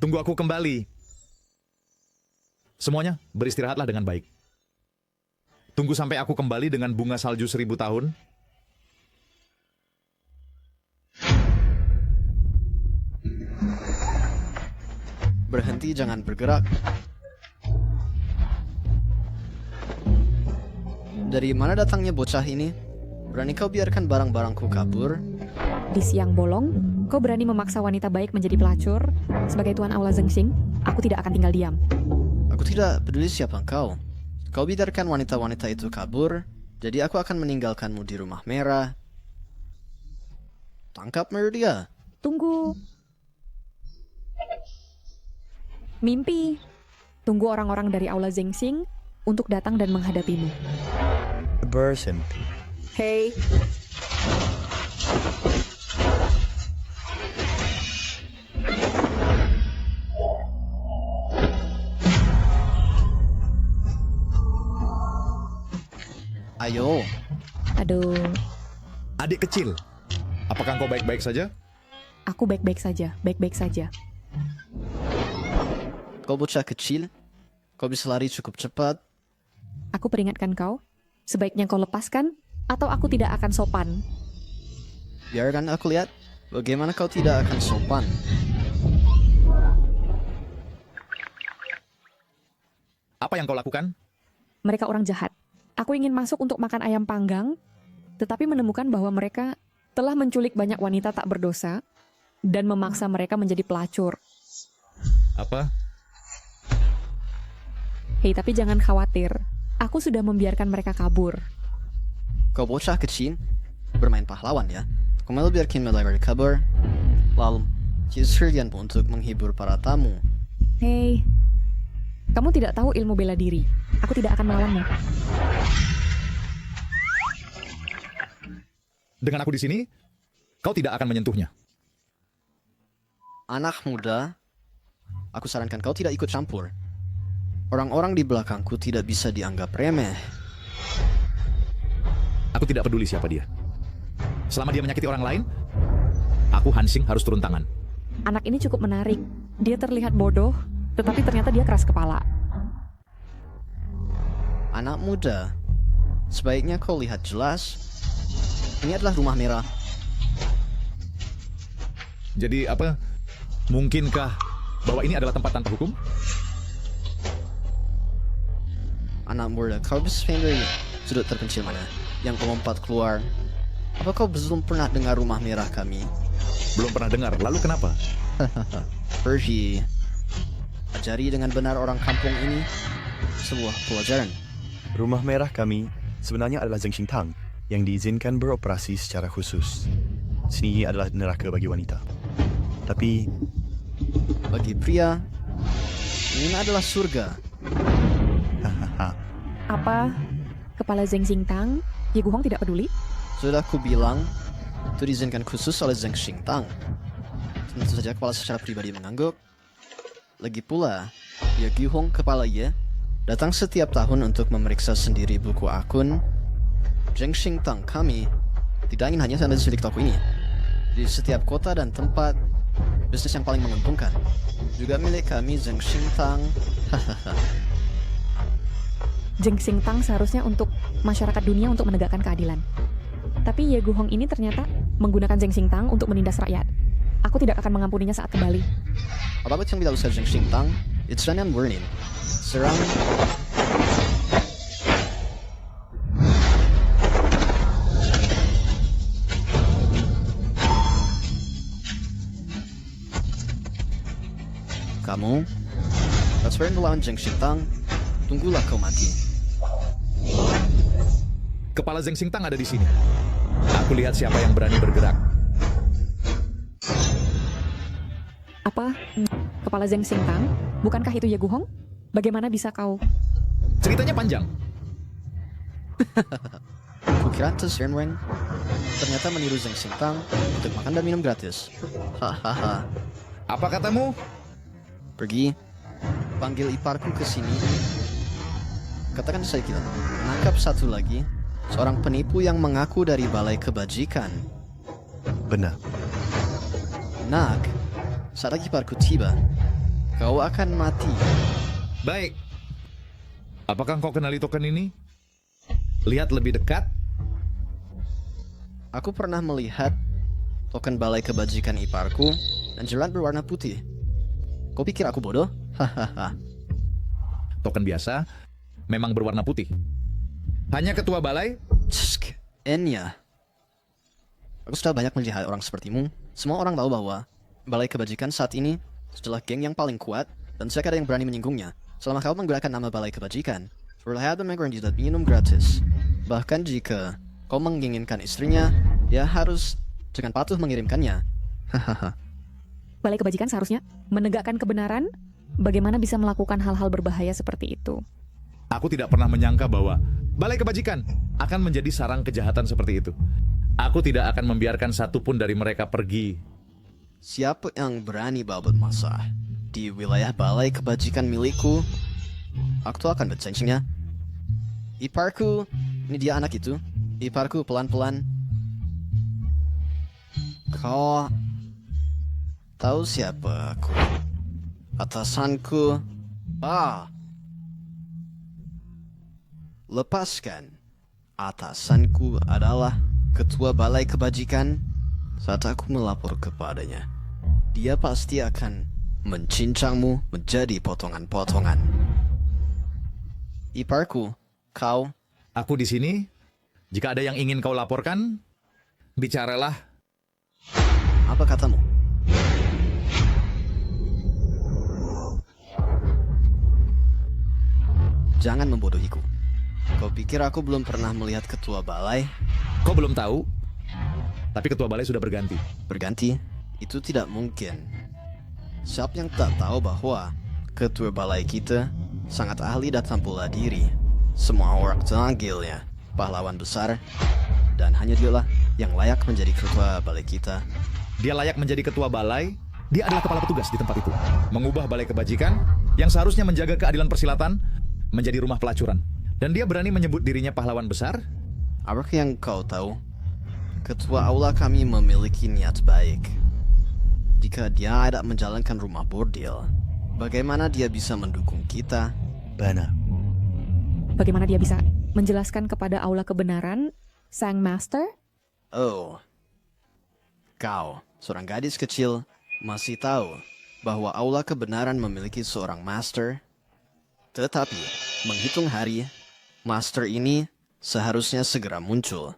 Tunggu aku kembali. Semuanya beristirahatlah dengan baik. Tunggu sampai aku kembali dengan bunga salju 1000 tahun. Berhenti, jangan bergerak. Dari mana datangnya bocah ini? Berani kau biarkan barang-barangku kabur? Di siang bolong, kau berani memaksa wanita baik menjadi pelacur? Sebagai tuan aula Zhengxing, aku tidak akan tinggal diam. Aku tidak peduli siapa engkau. Kau biarkan wanita-wanita itu kabur, jadi aku akan meninggalkanmu di rumah merah. Tangkap dia. Tunggu. Mimpi. Tunggu orang-orang dari aula Zhengxing untuk datang dan menghadapimu. Bersempi. Hei. Ayo. Aduh. Adik kecil, Apakah engkau baik-baik saja? Aku baik-baik saja, baik-baik saja. Kau bocah kecil, kau bisa lari cukup cepat. Aku peringatkan kau, sebaiknya kau lepaskan, atau aku tidak akan sopan. Biarkan aku lihat bagaimana kau tidak akan sopan. Apa yang kau lakukan? Mereka orang jahat. Aku ingin masuk untuk makan ayam panggang, tetapi menemukan bahwa mereka telah menculik banyak wanita tak berdosa dan memaksa mereka menjadi pelacur. Apa? Hei, tapi jangan khawatir. Aku sudah membiarkan mereka kabur. Kau bocah kecil, bermain pahlawan ya. Kau malah biarkan mereka kabur. Lalu, kisahnya untuk menghibur para tamu. Hei, kamu tidak tahu ilmu bela diri. Aku tidak akan melawanmu. Dengan aku di sini, kau tidak akan menyentuhnya. Anak muda, aku sarankan kau tidak ikut campur. Orang-orang di belakangku tidak bisa dianggap remeh. Aku tidak peduli siapa dia. Selama dia menyakiti orang lain, aku Hansing harus turun tangan. Anak ini cukup menarik. Dia terlihat bodoh, tetapi ternyata dia keras kepala. Anak muda, sebaiknya kau lihat jelas. Ini adalah rumah merah. Jadi apa? Mungkinkah bahwa ini adalah tempat tanpa hukum? Anak muda, kau bisa dari sudut terpencil mana yang kau lompat keluar? Apa kau belum pernah dengar rumah merah kami? Belum pernah dengar, lalu kenapa? Pergi. Ajari dengan benar orang kampung ini sebuah pelajaran. Rumah merah kami sebenarnya adalah Zheng Xingtang yang diizinkan beroperasi secara khusus. Sini adalah neraka bagi wanita. Tapi bagi pria, ini adalah surga. Apa kepala Zheng Xingtang, Ye Guhong tidak peduli? Sudah aku bilang, itu diizinkan khusus oleh Zheng Xingtang. Tentu saja kepala secara pribadi mengangguk. Lagi pula, Ye Guhong kepala Ye datang setiap tahun untuk memeriksa sendiri buku akun. Zheng Xingtang kami tidak ingin hanya sampai di toko ini. Di setiap kota dan tempat, bisnis yang paling menguntungkan juga milik kami Zheng Xingtang. Zheng Xingtang seharusnya untuk masyarakat dunia untuk menegakkan keadilan. Tapi Ye Guhong ini ternyata menggunakan Zheng Xingtang untuk menindas rakyat. Aku tidak akan mengampuninya saat kembali. Apapun yang tidak usah Zheng Xingtang, it's an warning. Serang. Kamu, transferin melawan Zheng Xingtang, tunggulah kau mati. Kepala Zheng Xingtang ada di sini. Aku lihat siapa yang berani bergerak. Apa? Kepala Zheng Xingtang? Bukankah itu Ye Guhong? Bagaimana bisa kau? Ceritanya panjang. Kukira Renwen ternyata meniru Zheng Xingtang untuk makan dan minum gratis. Hahaha. Apa katamu? Pergi, panggil iparku ke sini. Katakan saya kita menangkap satu lagi, seorang penipu yang mengaku dari Balai Kebajikan. benar. Nak, saat iparku tiba, kau akan mati. Baik. Apakah kau kenali token ini? Lihat lebih dekat. Aku pernah melihat token Balai Kebajikan iparku dan jerat berwarna putih. Kau pikir aku bodoh? Hahaha. Token biasa memang berwarna putih. Hanya ketua balai? Tsk, Enya. Aku sudah banyak melihat orang sepertimu. Semua orang tahu bahwa Balai Kebajikan saat ini adalah geng yang paling kuat dan tidak ada yang berani menyinggungnya. Selama kau menggunakan nama Balai Kebajikan, terlihat memegang jidat minum gratis. Bahkan jika kau menginginkan istrinya, dia harus dengan patuh mengirimkannya. Hahaha. Balai Kebajikan seharusnya menegakkan kebenaran. Bagaimana bisa melakukan hal-hal berbahaya seperti itu? Aku tidak pernah menyangka bahwa Balai Kebajikan akan menjadi sarang kejahatan seperti itu. Aku tidak akan membiarkan satupun dari mereka pergi. Siapa yang berani babut masa di wilayah Balai Kebajikan milikku, aku akan bercencingnya. Iparku, ini dia anak itu. Iparku pelan-pelan. Kau tahu siapa aku? Atasanku. Lepaskan. Atasanku adalah ketua balai kebajikan. Saat aku melapor kepadanya, dia pasti akan mencincangmu menjadi potongan-potongan. Iparku, kau. Aku di sini. Jika ada yang ingin kau laporkan, bicaralah. Apa katamu? Jangan membodohiku. Kau pikir aku belum pernah melihat ketua balai? Kau belum tahu? Tapi ketua balai sudah berganti. Berganti? Itu tidak mungkin. Siapa yang tak tahu bahwa ketua balai kita sangat ahli datang bela diri. Semua orang memanggilnya pahlawan besar, dan hanya dialah yang layak menjadi ketua balai kita. Dia layak menjadi ketua balai. Dia adalah kepala petugas di tempat itu. Mengubah balai kebajikan yang seharusnya menjaga keadilan persilatan menjadi rumah pelacuran. Dan dia berani menyebut dirinya pahlawan besar? Apakah yang kau tahu? Ketua aula kami memiliki niat baik. Jika dia tidak menjalankan rumah bordil, bagaimana dia bisa mendukung kita? Benar. Bagaimana dia bisa menjelaskan kepada aula kebenaran, Sang Master? Oh, kau, seorang gadis kecil, masih tahu bahwa aula kebenaran memiliki seorang Master? Tetapi, menghitung hari, Master ini seharusnya segera muncul.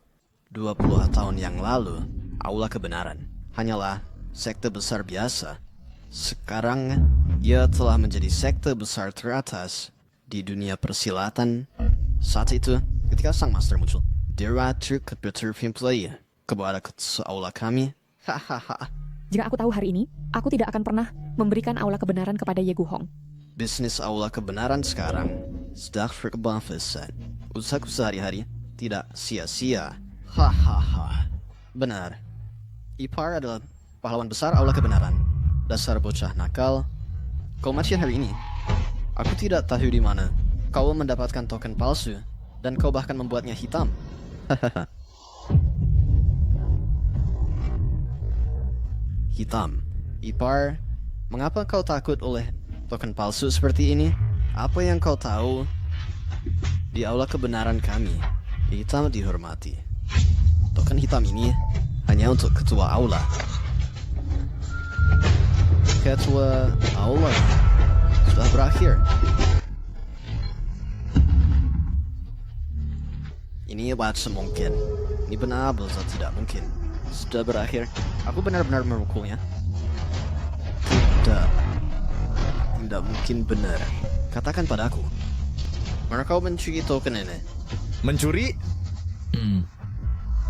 20 tahun yang lalu, aula kebenaran hanyalah sekte besar biasa. Sekarang, ia telah menjadi sekte besar teratas di dunia persilatan. Saat itu, ketika sang Master muncul, dia berterpimplai kepada ketua aula kami. Hahaha. Jika aku tahu hari ini, aku tidak akan pernah memberikan aula kebenaran kepada Ye Guhong. Bisnis aula kebenaran sekarang sedang berkembang pesat. Usahaku sehari-hari tidak sia-sia. Hahaha. Benar. Ipar adalah pahlawan besar aula kebenaran. Dasar bocah nakal. Kau mati hari ini. Aku tidak tahu di mana kau mendapatkan token palsu, dan kau bahkan membuatnya hitam. Hahaha. Hitam. Ipar, mengapa kau takut oleh token palsu seperti ini? Apa yang kau tahu? Di aula kebenaran kami, hitam dihormati. Token hitam ini hanya untuk ketua aula. Ketua aula sudah berakhir. Ini baca mungkin. Ini benar-benar tidak mungkin. Sudah berakhir. Aku benar-benar memukulnya. Tidak mungkin benar. Katakan padaku. Mana kau mencuri token ini? Mencuri?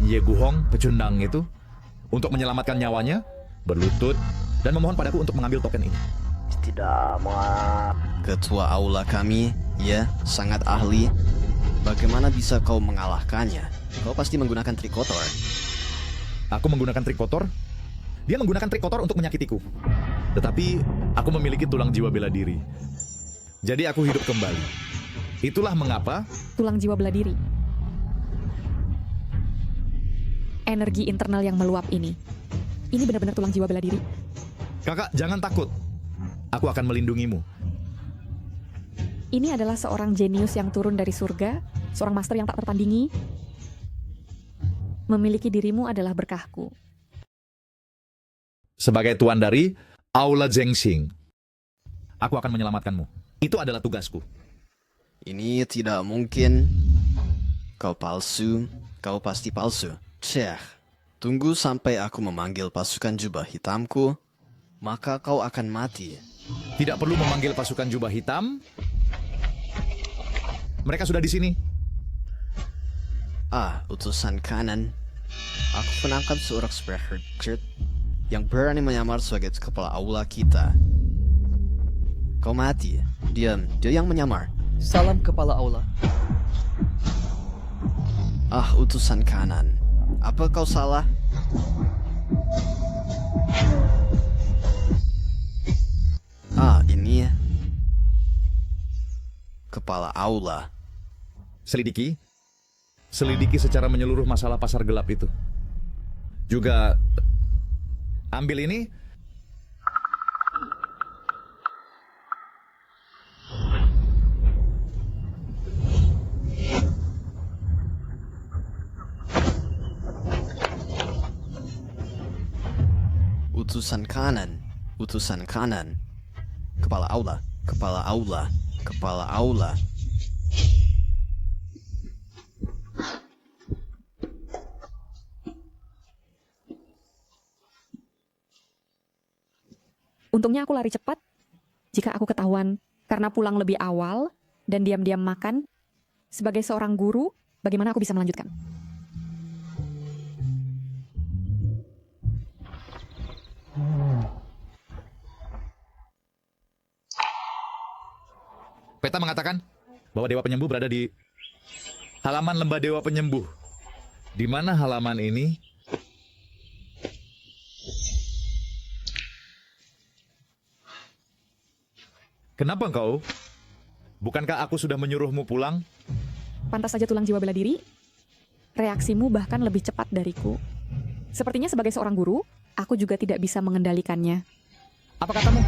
Ye Guhong, pecundang itu, untuk menyelamatkan nyawanya, berlutut, dan memohon padaku untuk mengambil token ini. Tidak, Ketua aula kami, ya, sangat ahli. Bagaimana bisa kau mengalahkannya? Kau pasti menggunakan trik kotor. Aku menggunakan trik kotor? Dia menggunakan trik kotor untuk menyakitiku. Tetapi, aku memiliki tulang jiwa bela diri. Jadi aku hidup kembali. Itulah mengapa... Tulang jiwa bela diri. Energi internal yang meluap ini. Ini benar-benar tulang jiwa bela diri. Kakak, jangan takut. Aku akan melindungimu. Ini adalah seorang jenius yang turun dari surga, seorang master yang tak tertandingi. Memiliki dirimu adalah berkahku. Sebagai tuan dari Aula Zhengxing, aku akan menyelamatkanmu. Itu adalah tugasku. Ini tidak mungkin. Kau palsu. Kau pasti palsu. Ceh. Tunggu sampai aku memanggil pasukan jubah hitamku, maka kau akan mati. Tidak perlu memanggil pasukan jubah hitam. Mereka sudah di sini. Utusan kanan. Aku menangkap seorang Sprecher yang berani menyamar sebagai kepala aula kita. Kau mati. Diam, dia yang menyamar. Salam kepala aula. Utusan kanan. Apa kau salah? Ini kepala aula. Selidiki secara menyeluruh masalah pasar gelap itu. Juga Ambil ini. Utusan kanan, utusan kanan. Kepala aula, kepala aula, kepala aula. Untungnya aku lari cepat. Jika aku ketahuan karena pulang lebih awal dan diam-diam makan, sebagai seorang guru, bagaimana aku bisa melanjutkan? Peta mengatakan bahwa Dewa Penyembuh berada di halaman Lembah Dewa Penyembuh. Di mana halaman ini? Kenapa engkau? Bukankah aku sudah menyuruhmu pulang? Pantas saja tulang jiwa bela diri. Reaksimu bahkan lebih cepat dariku. Sepertinya sebagai seorang guru, aku juga tidak bisa mengendalikannya. Apa katamu?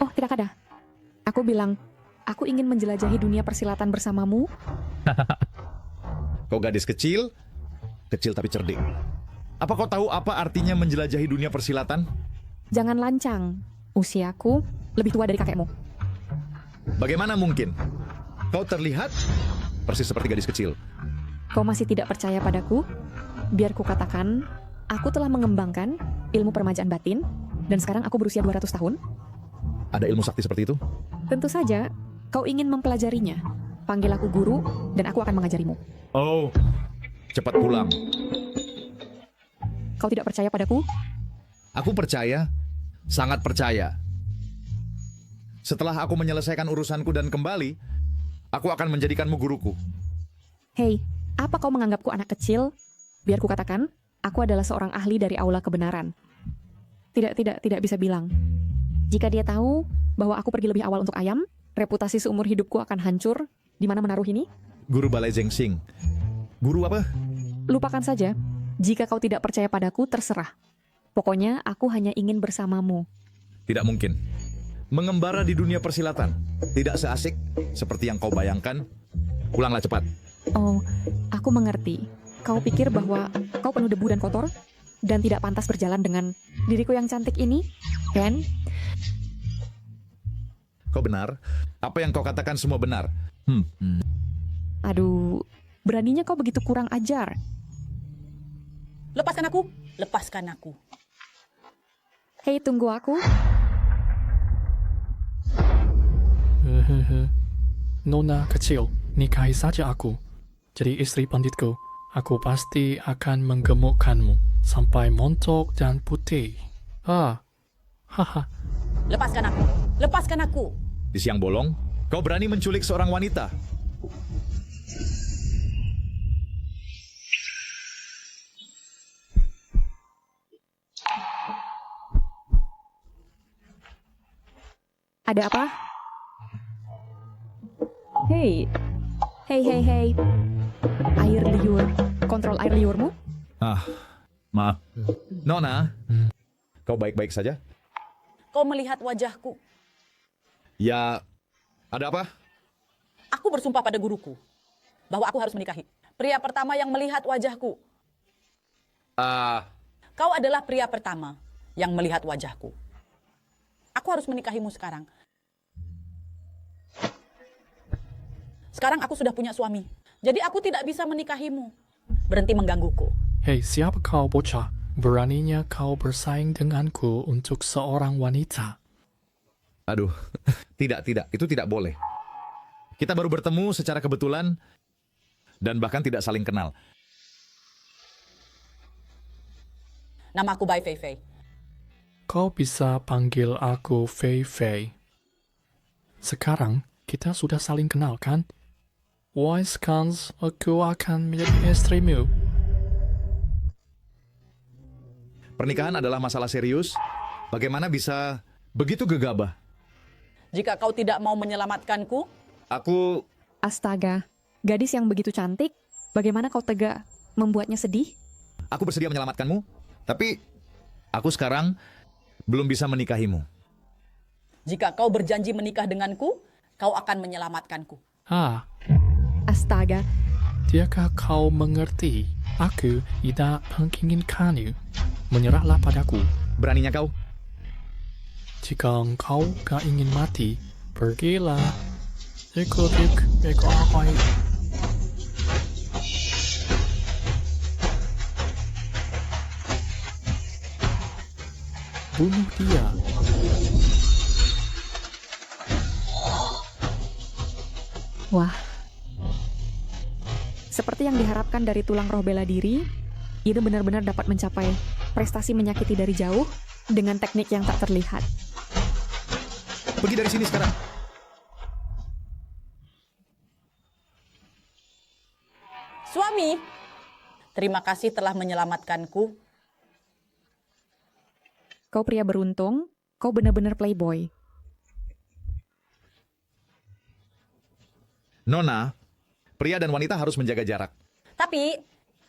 Oh, tidak ada. Aku bilang, aku ingin menjelajahi dunia persilatan bersamamu. Kau gadis kecil, kecil tapi cerdik. Apa kau tahu apa artinya menjelajahi dunia persilatan? Jangan lancang. Usiaku lebih tua dari kakekmu. Bagaimana mungkin? Kau terlihat persis seperti gadis kecil. Kau masih tidak percaya padaku? Biar ku katakan, aku telah mengembangkan ilmu permajaan batin, dan sekarang aku berusia 200 tahun. Ada ilmu sakti seperti itu? Tentu saja, kau ingin mempelajarinya. Panggil aku guru, dan aku akan mengajarimu. Oh, cepat pulang. Kau tidak percaya padaku? Aku percaya, sangat percaya. Setelah aku menyelesaikan urusanku dan kembali, aku akan menjadikanmu guruku. Hei, apa kau menganggapku anak kecil? Biar ku katakan, aku adalah seorang ahli dari aula kebenaran. Tidak bisa bilang. Jika dia tahu bahwa aku pergi lebih awal untuk ayam, reputasi seumur hidupku akan hancur. Di mana menaruh ini? Guru Balai Zengxing. Guru apa? Lupakan saja. Jika kau tidak percaya padaku, terserah. Pokoknya aku hanya ingin bersamamu. Tidak mungkin. Mengembara di dunia persilatan tidak seasik seperti yang kau bayangkan. Pulanglah cepat. Oh, aku mengerti. Kau pikir bahwa kau penuh debu dan kotor dan tidak pantas berjalan dengan diriku yang cantik ini, kan? Kau benar. Apa yang kau katakan semua benar. Aduh, beraninya kau begitu kurang ajar. Lepaskan aku, lepaskan aku. Hei, tunggu aku. Nona kecil, nikahi saja aku. Jadi istri panditku, aku pasti akan menggemukkanmu sampai montok dan putih. Haha. Lepaskan aku, lepaskan aku. Di siang bolong, kau berani menculik seorang wanita. Ada apa? Hei. Air liur. Kontrol air liurmu? Maaf. Nona, kau baik-baik saja? Kau melihat wajahku. Ya, ada apa? Aku bersumpah pada guruku bahwa aku harus menikahi pria pertama yang melihat wajahku. Kau adalah pria pertama yang melihat wajahku. Aku harus menikahimu sekarang. Sekarang aku sudah punya suami, jadi aku tidak bisa menikahimu. Berhenti menggangguku. Hei, siapa kau bocah? Beraninya kau bersaing denganku untuk seorang wanita. Aduh, tidak, itu tidak boleh. Kita baru bertemu secara kebetulan dan bahkan tidak saling kenal. Nama aku Bai Fei Fei. Kau bisa panggil aku Fei Fei. Sekarang kita sudah saling kenal, kan? Sekarang aku akan menjadi istrimu. Pernikahan adalah masalah serius. Bagaimana bisa begitu gegabah? Jika kau tidak mau menyelamatkanku, aku... Astaga, gadis yang begitu cantik, bagaimana kau tega membuatnya sedih? Aku bersedia menyelamatkanmu, Tapi aku sekarang belum bisa menikahimu. Jika kau berjanji menikah denganku, kau akan menyelamatkanku. Astaga, Tidakkah kau mengerti? Aku tidak menginginkanmu. Menyerahlah padaku. Beraninya kau? Jika engkau gak ingin mati, pergilah. Ikut apa? Bunuh dia. Wah. Seperti yang diharapkan dari tulang roh bela diri, Ide benar-benar dapat mencapai prestasi menyakiti dari jauh dengan teknik yang tak terlihat. Pergi dari sini sekarang. Suami, terima kasih telah menyelamatkanku. Kau pria beruntung, kau benar-benar playboy. Nona, pria dan wanita harus menjaga jarak.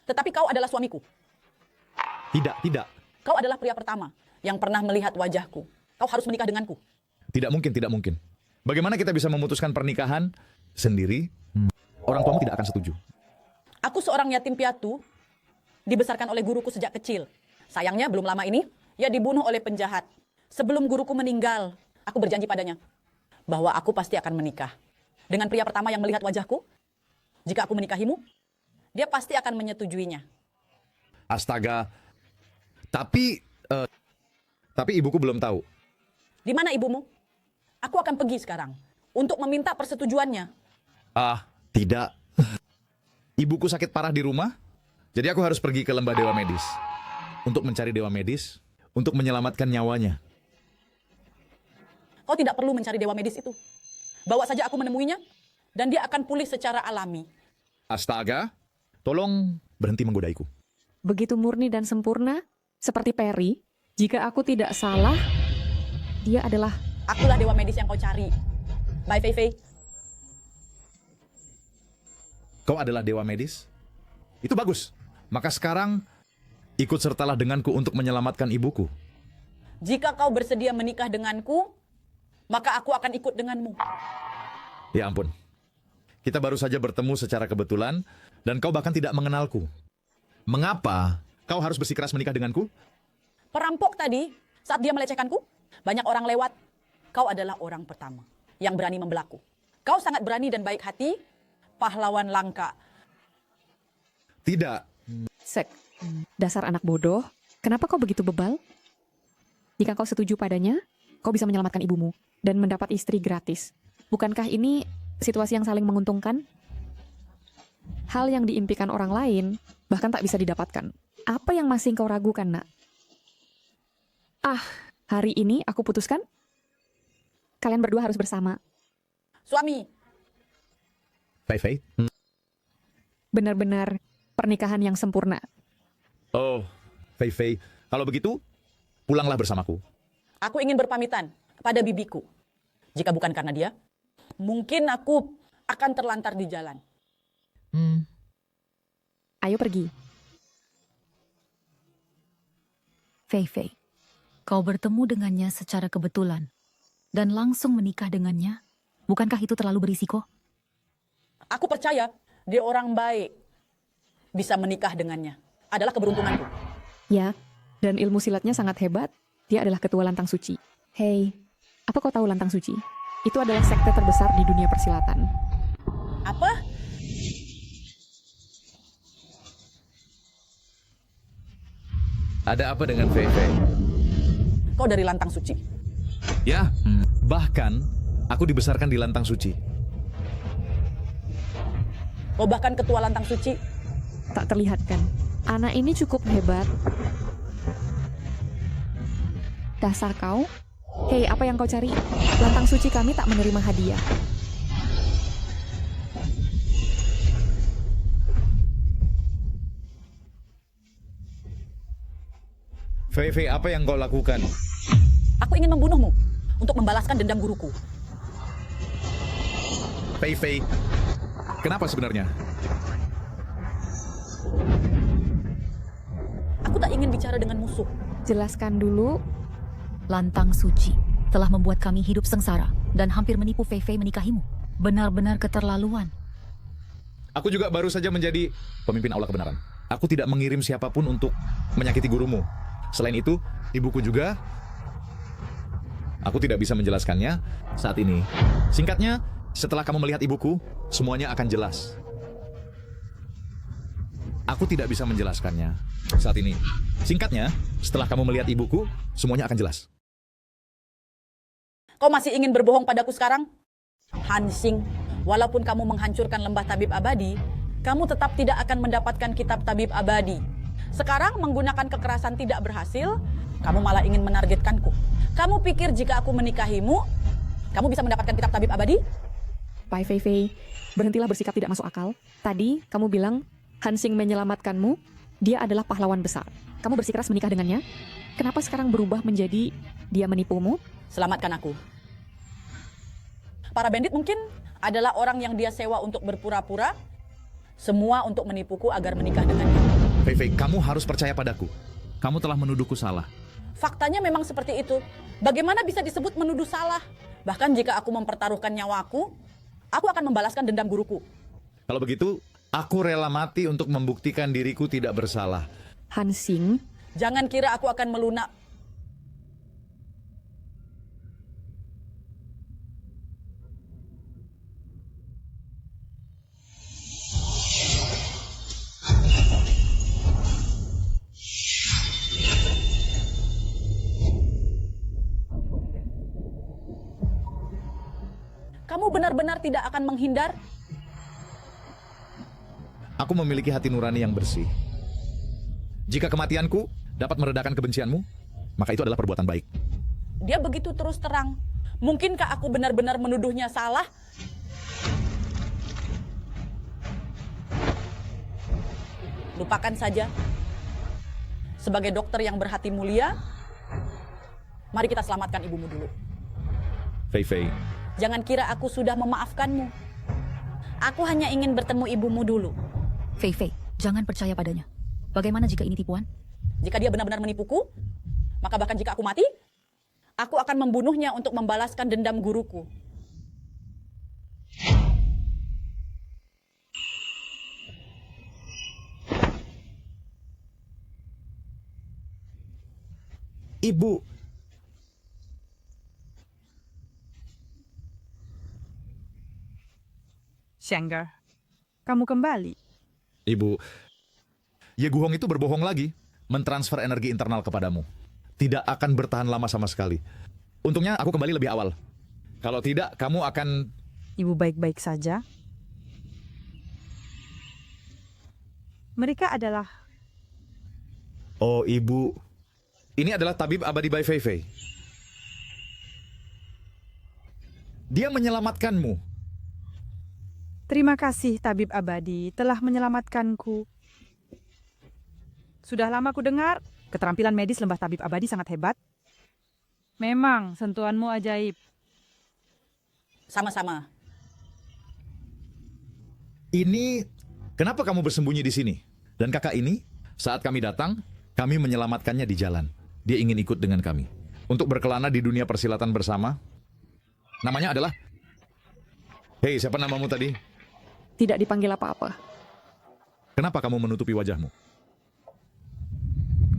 Tetapi kau adalah suamiku. Tidak. Kau adalah pria pertama yang pernah melihat wajahku. Kau harus menikah denganku. Tidak mungkin. Bagaimana kita bisa memutuskan pernikahan sendiri? Orang tuamu tidak akan setuju. Aku seorang yatim piatu, dibesarkan oleh guruku sejak kecil. Sayangnya belum lama ini, ia dibunuh oleh penjahat. Sebelum guruku meninggal, aku berjanji padanya bahwa aku pasti akan menikah dengan pria pertama yang melihat wajahku. Jika aku menikahimu, dia pasti akan menyetujuinya. Astaga. Tapi ibuku belum tahu. Di mana ibumu? Aku akan pergi sekarang untuk meminta persetujuannya. Tidak. Ibuku sakit parah di rumah, jadi aku harus pergi ke lembah dewa medis untuk mencari dewa medis untuk menyelamatkan nyawanya. Kau tidak perlu mencari dewa medis itu. Bawa saja aku menemuinya, dan dia akan pulih secara alami. Astaga, tolong berhenti menggodaiku. Begitu murni dan sempurna, seperti Perry, jika aku tidak salah, dia adalah... Akulah dewa medis yang kau cari. Bye, Fei Fei. Kau adalah dewa medis? Itu bagus. Maka sekarang, ikut sertalah denganku untuk menyelamatkan ibuku. Jika kau bersedia menikah denganku, maka aku akan ikut denganmu. Ya ampun. Kita baru saja bertemu secara kebetulan, dan kau bahkan tidak mengenalku. Mengapa kau harus bersikeras menikah denganku? Perampok tadi, saat dia melecehkanku, banyak orang lewat. Kau adalah orang pertama yang berani membelaku. Kau sangat berani dan baik hati, pahlawan langka. Tidak. Dasar anak bodoh, kenapa kau begitu bebal? Jika kau setuju padanya, kau bisa menyelamatkan ibumu dan mendapat istri gratis. Bukankah ini situasi yang saling menguntungkan? Hal yang diimpikan orang lain bahkan tak bisa didapatkan. Apa yang masih kau ragukan, nak? Hari ini aku putuskan, kalian berdua harus bersama. Suami. Fei. Benar-benar pernikahan yang sempurna. Oh, Fei. Kalau begitu, pulanglah bersamaku. Aku ingin berpamitan pada bibiku. Jika bukan karena dia, mungkin aku akan terlantar di jalan. Ayo pergi. Fei, kau bertemu dengannya secara kebetulan dan langsung menikah dengannya. Bukankah itu terlalu berisiko? Aku percaya dia orang baik. Bisa menikah dengannya. Adalah keberuntunganku. Ya, dan ilmu silatnya sangat hebat. Dia adalah ketua Lantang Suci. Hei, apa kau tahu Lantang Suci? Itu adalah sekte terbesar di dunia persilatan. Apa? Ada apa dengan Fei? Kau dari Lantang Suci? Ya, bahkan aku dibesarkan di Lantang Suci. Kau bahkan ketua Lantang Suci? Tak terlihat kan? Anak ini cukup hebat. Dasar kau? Hei, apa yang kau cari? Lantang Suci kami tak menerima hadiah. Fei, apa yang kau lakukan? Aku ingin membunuhmu untuk membalaskan dendam guruku. Fei, kenapa sebenarnya? Aku Aku tak ingin bicara dengan musuh. Jelaskan dulu. Lantang suci telah membuat kami hidup sengsara dan hampir menipu Fei Fei menikahimu. Benar-benar keterlaluan. Aku juga baru saja menjadi pemimpin aula kebenaran. Aku tidak mengirim siapapun untuk menyakiti gurumu. Selain itu, ibuku juga. Aku tidak bisa menjelaskannya saat ini. Singkatnya, setelah kamu melihat ibuku, semuanya akan jelas. Aku tidak bisa menjelaskannya saat ini. Singkatnya, setelah kamu melihat ibuku, semuanya akan jelas. Kau masih ingin berbohong padaku sekarang? Hansing, walaupun kamu menghancurkan lembah tabib abadi, kamu tetap tidak akan mendapatkan kitab tabib abadi. Sekarang menggunakan kekerasan tidak berhasil, kamu malah ingin menargetkanku. Kamu pikir jika aku menikahimu, kamu bisa mendapatkan kitab tabib abadi? Pai Fei Fei, berhentilah bersikap tidak masuk akal. Tadi kamu bilang Hansing menyelamatkanmu, dia adalah pahlawan besar. Kamu bersikeras menikah dengannya. Kenapa sekarang berubah menjadi dia menipumu? Selamatkan aku. Para bandit mungkin adalah orang yang dia sewa untuk berpura-pura, semua untuk menipuku agar menikah dengannya. Fei Fei, kamu harus percaya padaku. Kamu telah menuduhku salah. Faktanya memang seperti itu. Bagaimana bisa disebut menuduh salah? Bahkan jika aku mempertaruhkan nyawaku, aku akan membalaskan dendam guruku. Kalau begitu, aku rela mati untuk membuktikan diriku tidak bersalah. Hansing, jangan kira aku akan melunak. Kamu benar-benar tidak akan menghindar? Aku memiliki hati nurani yang bersih. Jika kematianku dapat meredakan kebencianmu, maka itu adalah perbuatan baik. Dia begitu terus terang. Mungkinkah aku benar-benar menuduhnya salah? Lupakan saja. Sebagai dokter yang berhati mulia, mari kita selamatkan ibumu dulu. Fei Fei, jangan kira aku sudah memaafkanmu. Aku hanya ingin bertemu ibumu dulu. Fei Fei, jangan percaya padanya. Bagaimana jika ini tipuan? Jika dia benar-benar menipuku, maka bahkan jika aku mati, aku akan membunuhnya untuk membalaskan dendam guruku. Ibu. Shengger, kamu kembali. Ibu, Ye Guhong itu berbohong lagi, mentransfer energi internal kepadamu. Tidak akan bertahan lama sama sekali. Untungnya aku kembali lebih awal. Kalau tidak, kamu akan... Ibu baik-baik saja. Mereka adalah... Oh, Ibu. Ini adalah tabib abadi Bai Fei Fei. Dia menyelamatkanmu. Terima kasih, tabib abadi, telah menyelamatkanku. Sudah lama ku dengar, keterampilan medis lembah tabib abadi sangat hebat. Memang, sentuhanmu ajaib. Sama-sama. Ini, kenapa kamu bersembunyi di sini? Dan kakak ini, saat kami datang, kami menyelamatkannya di jalan. Dia ingin ikut dengan kami. Untuk berkelana di dunia persilatan bersama. Namanya adalah... Hei, siapa namamu tadi? Tidak dipanggil apa-apa. Kenapa kamu menutupi wajahmu?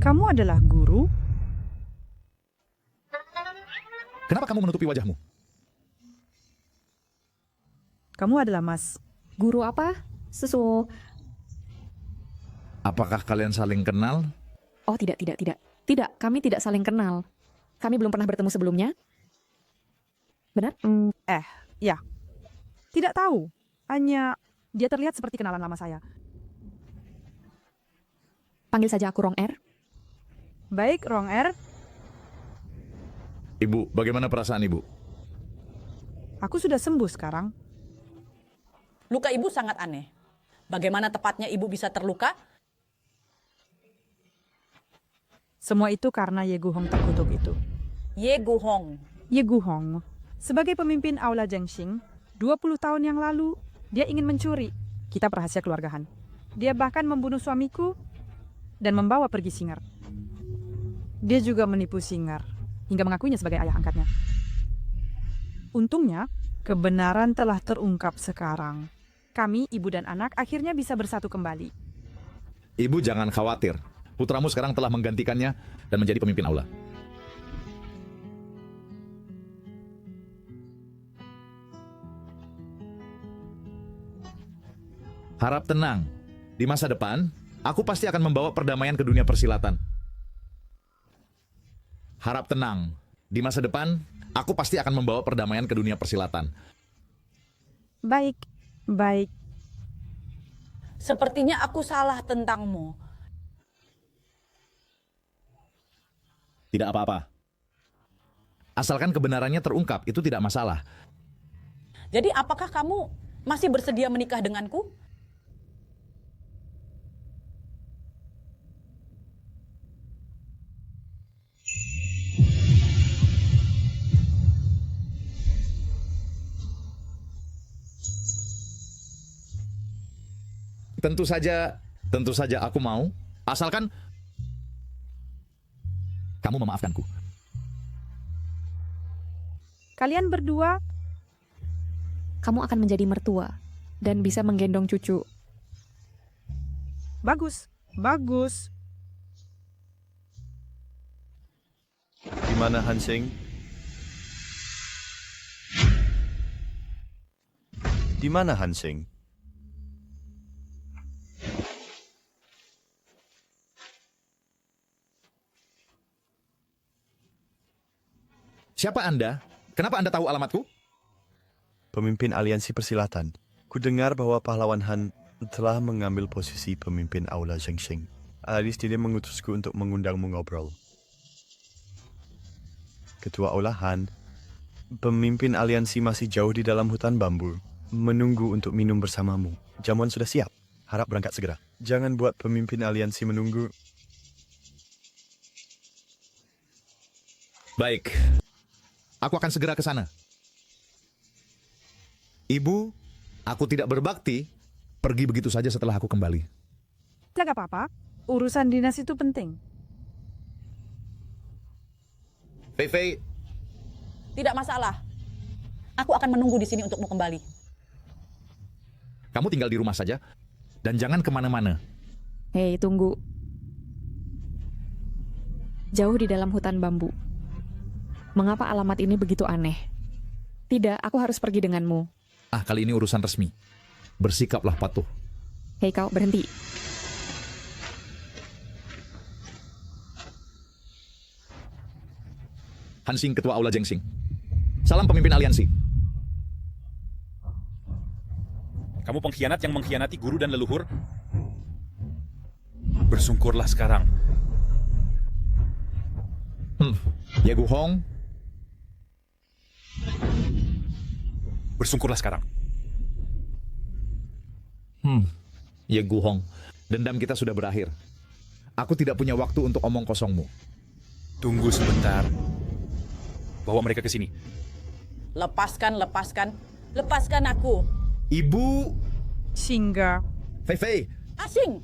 Kamu adalah guru? Kenapa kamu menutupi wajahmu? Kamu adalah Mas. Guru apa? Apakah kalian saling kenal? Oh, tidak. Tidak, kami tidak saling kenal. Kami belum pernah bertemu sebelumnya. Benar? Ya. Tidak tahu. Hanya dia terlihat seperti kenalan lama saya. Panggil saja aku Rong Er. Baik, Rong Er. Ibu, bagaimana perasaan ibu? Aku sudah sembuh sekarang. Luka ibu sangat aneh. Bagaimana tepatnya ibu bisa terluka? Semua itu karena Ye Guhong terkutuk itu. Ye Guhong. Ye Guhong. Sebagai pemimpin Aula Zhengxing, 20 tahun yang lalu, dia ingin mencuri kitab rahasia keluargahan. Dia bahkan membunuh suamiku dan membawa pergi Singer. Dia juga menipu Singer hingga mengakuinya sebagai ayah angkatnya. Untungnya, kebenaran telah terungkap sekarang. Kami, ibu dan anak, akhirnya bisa bersatu kembali. Ibu jangan khawatir. Putramu sekarang telah menggantikannya dan menjadi pemimpin aula. Harap tenang. Di masa depan, aku pasti akan membawa perdamaian ke dunia persilatan. Harap tenang. Di masa depan, aku pasti akan membawa perdamaian ke dunia persilatan. Baik, baik. Sepertinya aku salah tentangmu. Tidak apa-apa. Asalkan kebenarannya terungkap, itu tidak masalah. Jadi apakah kamu masih bersedia menikah denganku? Tentu saja aku mau, asalkan kamu memaafkanku. Kalian berdua, kamu akan menjadi mertua dan bisa menggendong cucu. Bagus, bagus. Di mana Hansing? Di mana Hansing? Siapa Anda? Kenapa Anda tahu alamatku? Pemimpin aliansi persilatan. Kudengar bahwa pahlawan Han telah mengambil posisi pemimpin aula Zhengxing. Alis dia mengutusku untuk mengundangmu ngobrol. Ketua aula Han, pemimpin aliansi masih jauh di dalam hutan bambu, menunggu untuk minum bersamamu. Jamuan sudah siap. Harap berangkat segera. Jangan buat pemimpin aliansi menunggu. Baik. Aku akan segera ke sana. Ibu, aku tidak berbakti. Pergi begitu saja setelah aku kembali. Tidak apa-apa. Urusan dinas itu penting. Fei Fei. Tidak masalah. Aku akan menunggu di sini untukmu kembali. Kamu tinggal di rumah saja. Dan jangan kemana-mana. Hei, tunggu. Jauh di dalam hutan bambu. Mengapa alamat ini begitu aneh? Tidak, aku harus pergi denganmu. Kali ini urusan resmi. Bersikaplah patuh. Hei kau, berhenti. Hansing, Ketua Aula Zhengxing. Salam pemimpin aliansi. Kamu pengkhianat yang mengkhianati guru dan leluhur. Bersungkurlah sekarang. Ye Guhong. Bersungkurlah sekarang. Ye Guhong, dendam kita sudah berakhir. Aku tidak punya waktu untuk omong kosongmu. Tunggu sebentar. Bawa mereka ke sini. Lepaskan aku. Ibu. Singa. Fei Fei. Asing.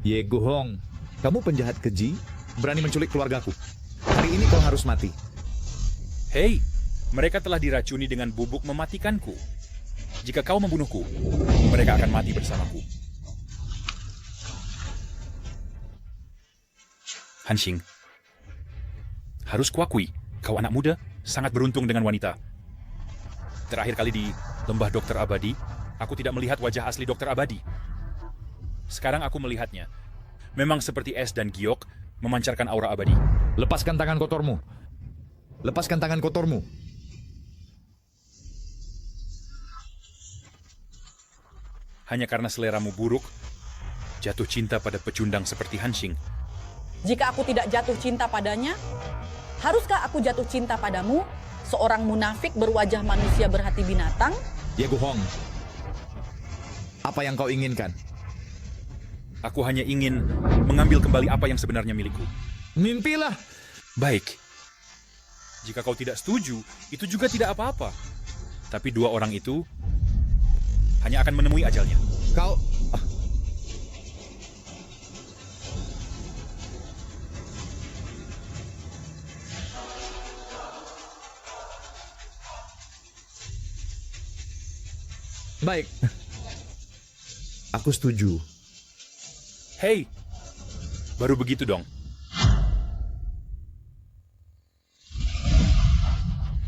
Ye Guhong, kamu penjahat keji, berani menculik keluargaku. Hari ini kau harus mati. Hei, mereka telah diracuni dengan bubuk mematikanku. Jika kau membunuhku, mereka akan mati bersamaku. Hansing, harus kuakui, kau anak muda sangat beruntung dengan wanita. Terakhir kali di Lembah Dokter Abadi, aku tidak melihat wajah asli Dokter Abadi. Sekarang aku melihatnya. Memang seperti es dan giok memancarkan aura abadi. Lepaskan tangan kotormu. Lepaskan tangan kotormu. Hanya karena seleramu buruk, jatuh cinta pada pecundang seperti Hansing. Jika aku tidak jatuh cinta padanya, haruskah aku jatuh cinta padamu, seorang munafik berwajah manusia berhati binatang? Ye Guhong, apa yang kau inginkan? Aku hanya ingin mengambil kembali apa yang sebenarnya milikku. Mimpilah. Baik. Jika kau tidak setuju, itu juga tidak apa-apa. Tapi dua orang itu hanya akan menemui ajalnya. Kau... Baik. Aku setuju. Hei, baru begitu dong.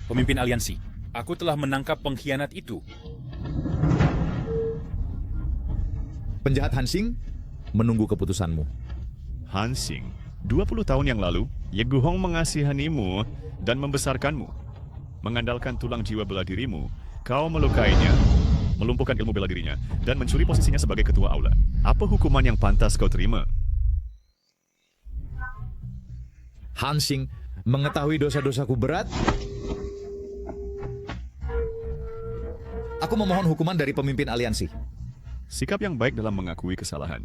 Pemimpin aliansi, aku telah menangkap pengkhianat itu. Penjahat Hansing menunggu keputusanmu. Hansing, 20 tahun yang lalu, Ye Guhong mengasihanimu dan membesarkanmu. Mengandalkan tulang jiwa bela dirimu, kau melukainya, melumpuhkan ilmu bela dirinya, dan mencuri posisinya sebagai ketua aula. Apa hukuman yang pantas kau terima? Hansing mengetahui dosa-dosaku berat. Aku memohon hukuman dari pemimpin aliansi. Sikap yang baik dalam mengakui kesalahan.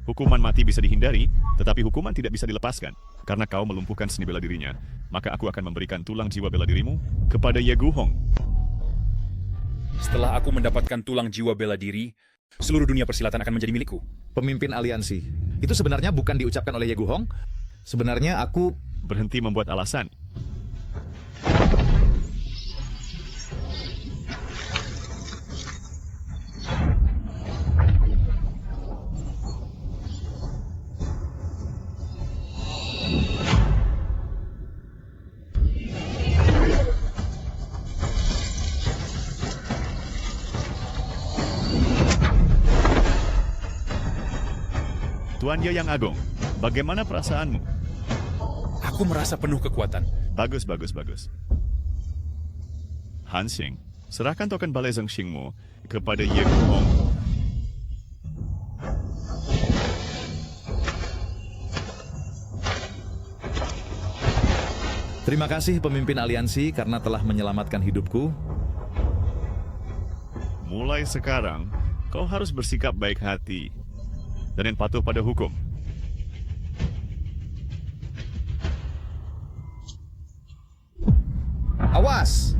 Hukuman mati bisa dihindari, tetapi hukuman tidak bisa dilepaskan. Karena kau melumpuhkan seni bela dirinya, maka aku akan memberikan tulang jiwa bela dirimu kepada Ye Guhong. Setelah aku mendapatkan tulang jiwa bela diri, seluruh dunia persilatan akan menjadi milikku. Pemimpin aliansi. Itu sebenarnya bukan diucapkan oleh Ye Guhong. Sebenarnya aku... Berhenti membuat alasan. Tuan Ye yang Agung, bagaimana perasaanmu? Aku merasa penuh kekuatan. Bagus. Hansing, serahkan token balai Zhengxingmu kepada Ye Guhong. Terima kasih pemimpin aliansi karena telah menyelamatkan hidupku. Mulai sekarang, kau harus bersikap baik hati dan patuh pada hukum. Awas!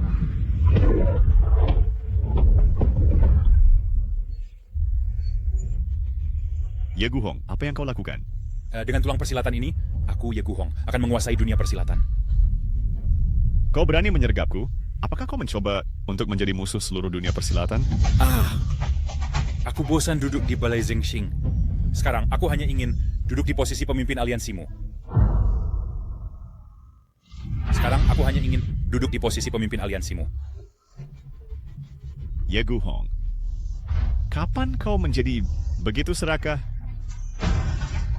Ye Guhong, apa yang kau lakukan? Dengan tulang persilatan ini, aku Ye Guhong akan menguasai dunia persilatan. Kau berani menyergapku? Apakah kau mencoba untuk menjadi musuh seluruh dunia persilatan? Aku bosan duduk di balai Zhengxing. Sekarang, aku hanya ingin duduk di posisi pemimpin aliansimu. Ye Guhong, kapan kau menjadi begitu serakah?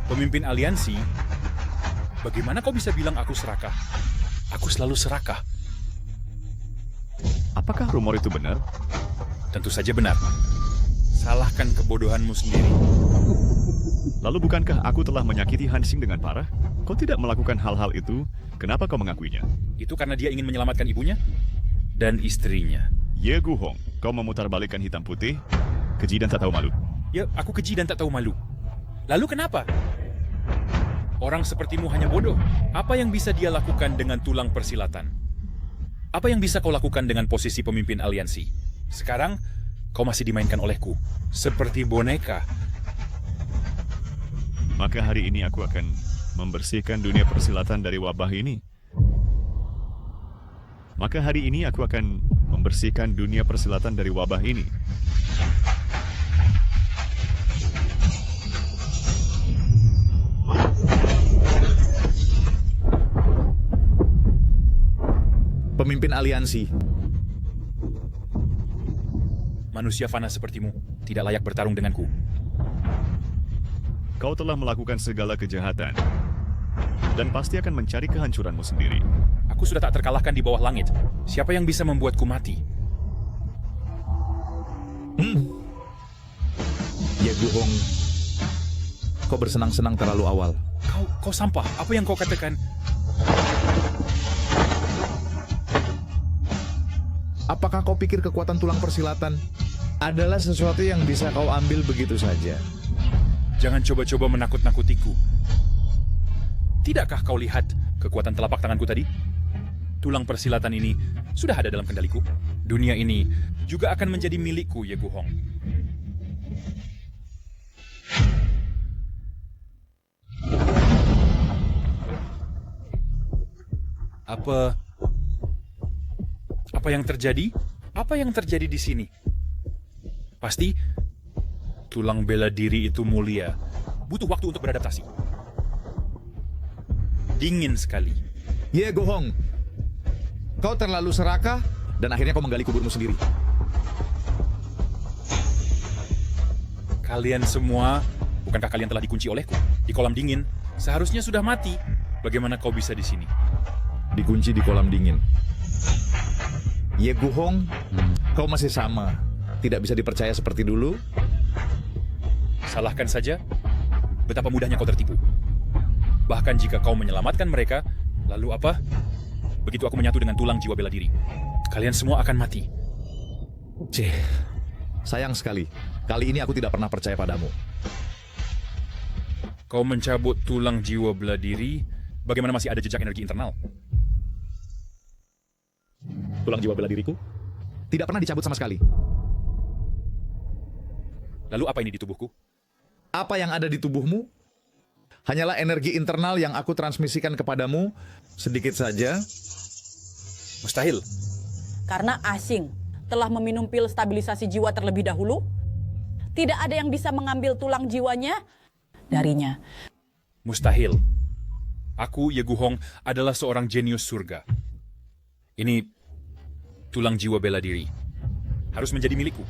Pemimpin aliansi? Bagaimana kau bisa bilang aku serakah? Aku selalu serakah. Apakah rumor itu benar? Tentu saja benar. Salahkan kebodohanmu sendiri. Lalu bukankah aku telah menyakiti Hansing dengan parah? Kau tidak melakukan hal-hal itu, kenapa kau mengakuinya? Itu karena dia ingin menyelamatkan ibunya dan istrinya. Ye Guhong, kau memutarbalikkan hitam putih, keji dan tak tahu malu. Ya, aku keji dan tak tahu malu. Lalu kenapa? Orang sepertimu hanya bodoh. Apa yang bisa dia lakukan dengan tulang persilatan? Apa yang bisa kau lakukan dengan posisi pemimpin aliansi? Sekarang, kau masih dimainkan olehku, seperti boneka. Maka hari ini aku akan membersihkan dunia persilatan dari wabah ini. Pemimpin aliansi. Manusia fana sepertimu tidak layak bertarung denganku. Kau telah melakukan segala kejahatan dan pasti akan mencari kehancuranmu sendiri. Aku sudah tak terkalahkan di bawah langit. Siapa yang bisa membuatku mati? Ye Guhong, kau bersenang-senang terlalu awal. Kau sampah. Apa yang kau katakan? Apakah kau pikir kekuatan tulang persilatan adalah sesuatu yang bisa kau ambil begitu saja? Jangan coba-coba menakut-nakutiku. Tidakkah kau lihat kekuatan telapak tanganku tadi? Tulang persilatan ini sudah ada dalam kendaliku. Dunia ini juga akan menjadi milikku, Ye Guhong. Apa yang terjadi? Apa yang terjadi di sini? Pasti tulang bela diri itu mulia. Butuh waktu untuk beradaptasi. Dingin sekali. Ye Guhong, kau terlalu serakah dan akhirnya kau menggali kuburmu sendiri. Kalian semua, bukankah kalian telah dikunci olehku di kolam dingin? Seharusnya sudah mati. Bagaimana kau bisa di sini? Dikunci di kolam dingin. Ye Guhong, kau masih sama. Tidak bisa dipercaya seperti dulu. Salahkan saja betapa mudahnya kau tertipu. Bahkan jika kau menyelamatkan mereka, lalu apa? Begitu aku menyatu dengan tulang jiwa bela diri, kalian semua akan mati. Cih, sayang sekali. Kali ini aku tidak pernah percaya padamu. Kau mencabut tulang jiwa bela diri, bagaimana masih ada jejak energi internal? Tulang jiwa bela diriku tidak pernah dicabut sama sekali. Lalu apa ini di tubuhku? Apa yang ada di tubuhmu hanyalah energi internal yang aku transmisikan kepadamu sedikit saja. Mustahil. Karena asing telah meminum pil stabilisasi jiwa terlebih dahulu, tidak ada yang bisa mengambil tulang jiwanya darinya. Mustahil. Aku, Ye Guhong, adalah seorang jenius surga. Ini tulang jiwa bela diri. Harus menjadi milikku.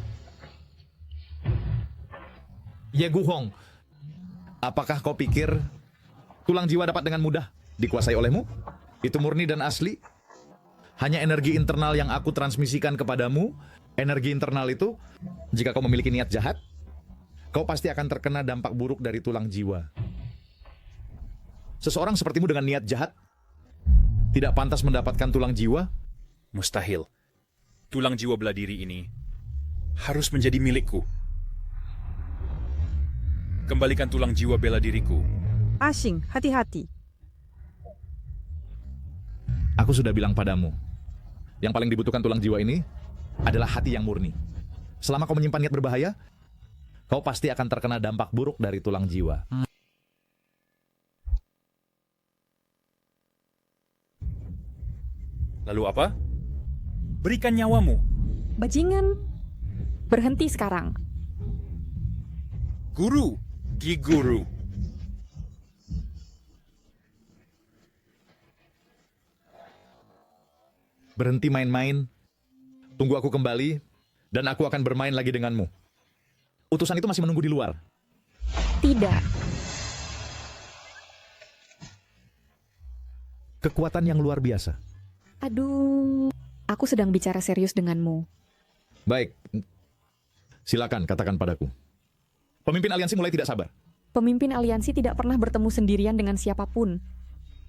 Ye Guhong, apakah kau pikir tulang jiwa dapat dengan mudah dikuasai olehmu? Itu murni dan asli. Hanya energi internal yang aku transmisikan kepadamu. Energi internal itu, jika kau memiliki niat jahat, kau pasti akan terkena dampak buruk dari tulang jiwa. Seseorang sepertimu dengan niat jahat tidak pantas mendapatkan tulang jiwa? Mustahil. Tulang jiwa bela diri ini harus menjadi milikku. Kembalikan tulang jiwa bela diriku. Asing, hati-hati. Aku sudah bilang padamu, yang paling dibutuhkan tulang jiwa ini adalah hati yang murni. Selama kau menyimpan niat berbahaya, kau pasti akan terkena dampak buruk dari tulang jiwa. Lalu apa? Berikan nyawamu. Bajingan, berhenti sekarang. Guru, Ki Guru. Berhenti main-main, tunggu aku kembali, dan aku akan bermain lagi denganmu. Utusan itu masih menunggu di luar. Tidak. Kekuatan yang luar biasa. Aduh, aku sedang bicara serius denganmu. Baik, silakan katakan padaku. Pemimpin aliansi mulai tidak sabar. Pemimpin aliansi tidak pernah bertemu sendirian dengan siapapun.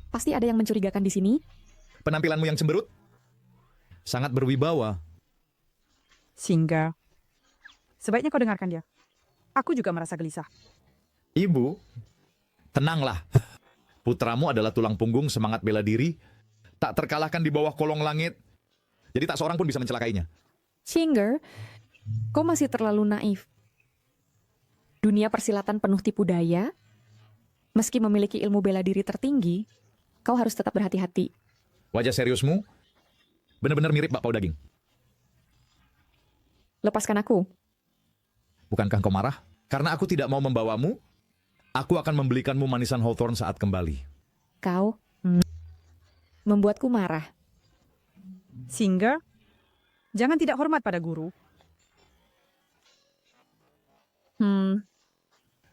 Pasti ada yang mencurigakan di sini. Penampilanmu yang cemberut sangat berwibawa. Sehingga, sebaiknya kau dengarkan dia. Aku juga merasa gelisah. Ibu, tenanglah. Putramu adalah tulang punggung semangat bela diri, tak terkalahkan di bawah kolong langit. Jadi tak seorang pun bisa mencelakainya. Singer, kau masih terlalu naif. Dunia persilatan penuh tipu daya. Meski memiliki ilmu bela diri tertinggi, kau harus tetap berhati-hati. Wajah seriusmu benar-benar mirip bakpao daging. Lepaskan aku. Bukankah kau marah? Karena aku tidak mau membawamu, aku akan membelikanmu manisan Hawthorne saat kembali. Kau membuatku marah. Singer, jangan tidak hormat pada guru.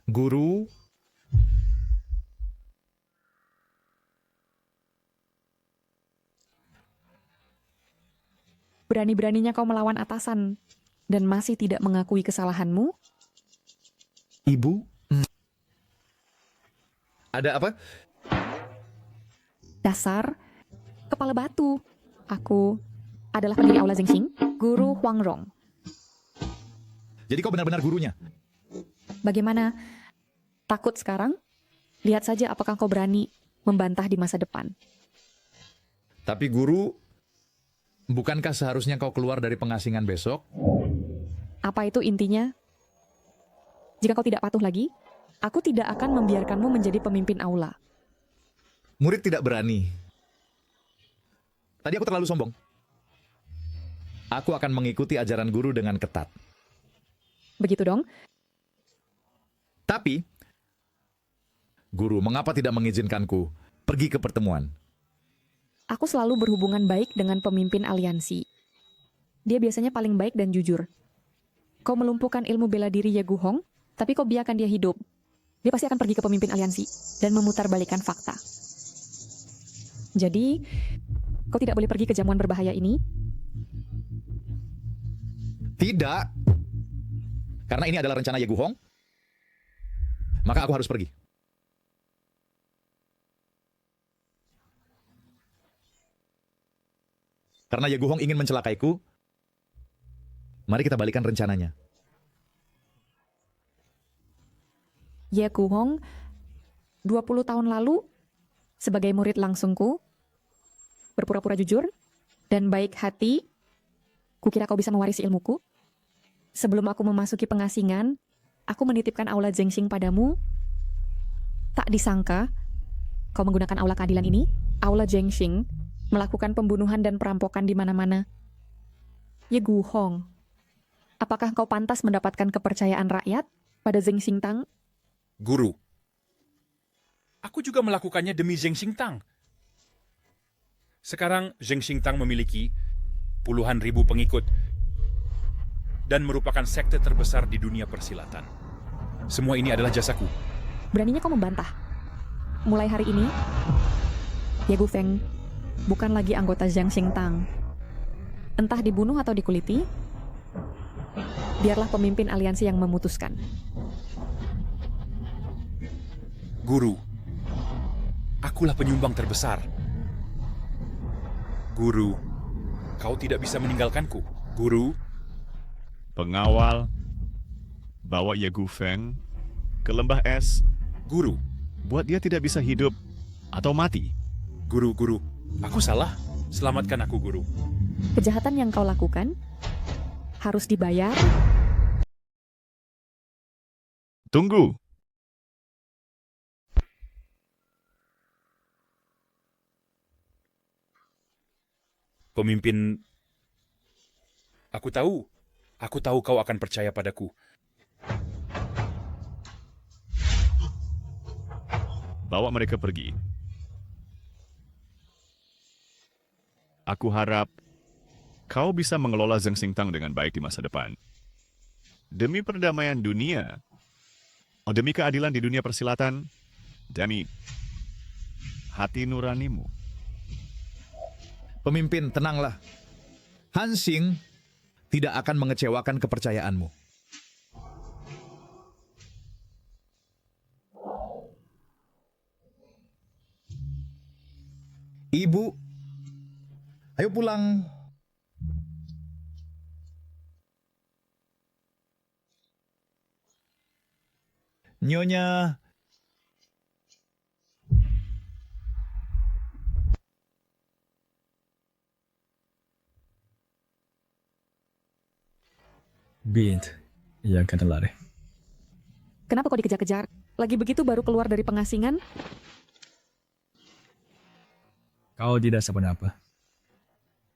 Guru, berani-beraninya kau melawan atasan dan masih tidak mengakui kesalahanmu? Ibu, ada apa? Dasar kepala batu. Aku adalah pendiri Aula Zengxing, Guru Huang Rong. Jadi kau benar-benar gurunya? Bagaimana? Takut sekarang? Lihat saja apakah kau berani membantah di masa depan. Tapi guru, bukankah seharusnya kau keluar dari pengasingan besok? Apa itu intinya? Jika kau tidak patuh lagi, aku tidak akan membiarkanmu menjadi pemimpin aula. Murid tidak berani. Tadi aku terlalu sombong. Aku akan mengikuti ajaran guru dengan ketat. Begitu dong? Tapi, Guru, mengapa tidak mengizinkanku pergi ke pertemuan? Aku selalu berhubungan baik dengan pemimpin aliansi. Dia biasanya paling baik dan jujur. Kau melumpuhkan ilmu bela diri Ye Guhong, tapi kau biarkan dia hidup. Dia pasti akan pergi ke pemimpin aliansi dan memutarbalikkan fakta. Jadi, kau tidak boleh pergi ke jamuan berbahaya ini. Tidak. Karena ini adalah rencana Ye Guhong, maka aku harus pergi. Karena Ye Guhong ingin mencelakaiku, mari kita balikan rencananya. Ye Guhong, 20 tahun lalu, sebagai murid langsungku, berpura-pura jujur dan baik hati, kukira kau bisa mewarisi ilmuku. Sebelum aku memasuki pengasingan, aku menitipkan aula Zhengxing padamu. Tak disangka, kau menggunakan aula keadilan ini, aula Zhengxing, melakukan pembunuhan dan perampokan di mana-mana. Ye Guhong, apakah kau pantas mendapatkan kepercayaan rakyat pada Zheng Xingtang? Guru, aku juga melakukannya demi Zheng Xingtang. Sekarang Zheng Xingtang memiliki puluhan ribu pengikut dan merupakan sekte terbesar di dunia persilatan. Semua ini adalah jasaku. Beraninya kau membantah. Mulai hari ini, Ye Gufeng bukan lagi anggota Zheng Xingtang. Entah dibunuh atau dikuliti, biarlah pemimpin aliansi yang memutuskan. Guru, akulah penyumbang terbesar. Guru, kau tidak bisa meninggalkanku. Guru. Pengawal, bawa Ye Gufeng ke lembah es. Guru. Buat dia tidak bisa hidup atau mati. Guru, aku salah. Selamatkan aku, Guru. Kejahatan yang kau lakukan harus dibayar. Tunggu. Pemimpin, aku tahu kau akan percaya padaku. Bawa mereka pergi. Aku harap kau bisa mengelola Zheng Xingtang dengan baik di masa depan. Demi perdamaian dunia, demi keadilan di dunia persilatan, demi hati nuranimu. Pemimpin, tenanglah. Han Xing tidak akan mengecewakan kepercayaanmu. Ibu, ayo pulang. Nyonya. Bint, yang kena lari. Kenapa kau dikejar-kejar? Lagi begitu baru keluar dari pengasingan? Kau tidak sabar apa?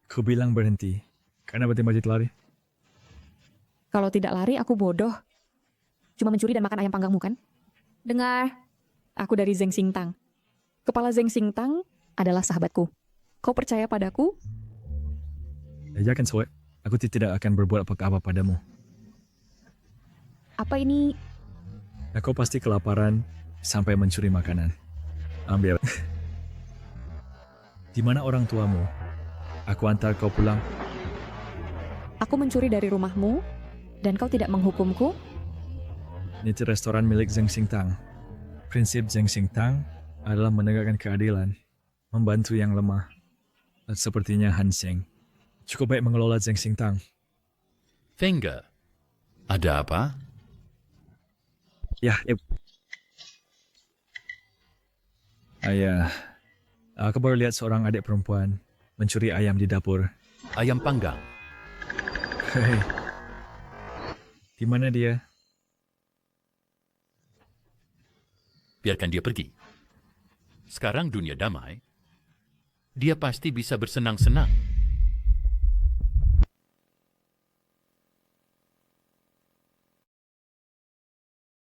Ku bilang berhenti. Kenapa tiba-tiba lari? Kalau tidak lari, aku bodoh. Cuma mencuri dan makan ayam panggangmu, kan? Dengar, aku dari Zheng Xingtang. Kepala Zheng Xingtang adalah sahabatku. Kau percaya padaku? Ya kan, Soe. Aku tidak akan berbuat apa-apa padamu. Apa ini? Aku pasti kelaparan sampai mencuri makanan. Ambil. Di mana orang tuamu? Aku antar kau pulang. Aku mencuri dari rumahmu, dan kau tidak menghukumku? Ini restoran milik Zheng Xingtang. Prinsip Zheng Xingtang adalah menegakkan keadilan, membantu yang lemah. Dan sepertinya Han Xing cukup baik mengelola Zheng Xingtang. Fengge, ada apa? Ya, Ayah, aku baru lihat seorang adik perempuan mencuri ayam di dapur. Ayam panggang. Hei, di mana dia? Biarkan dia pergi. Sekarang dunia damai. Dia pasti bisa bersenang-senang.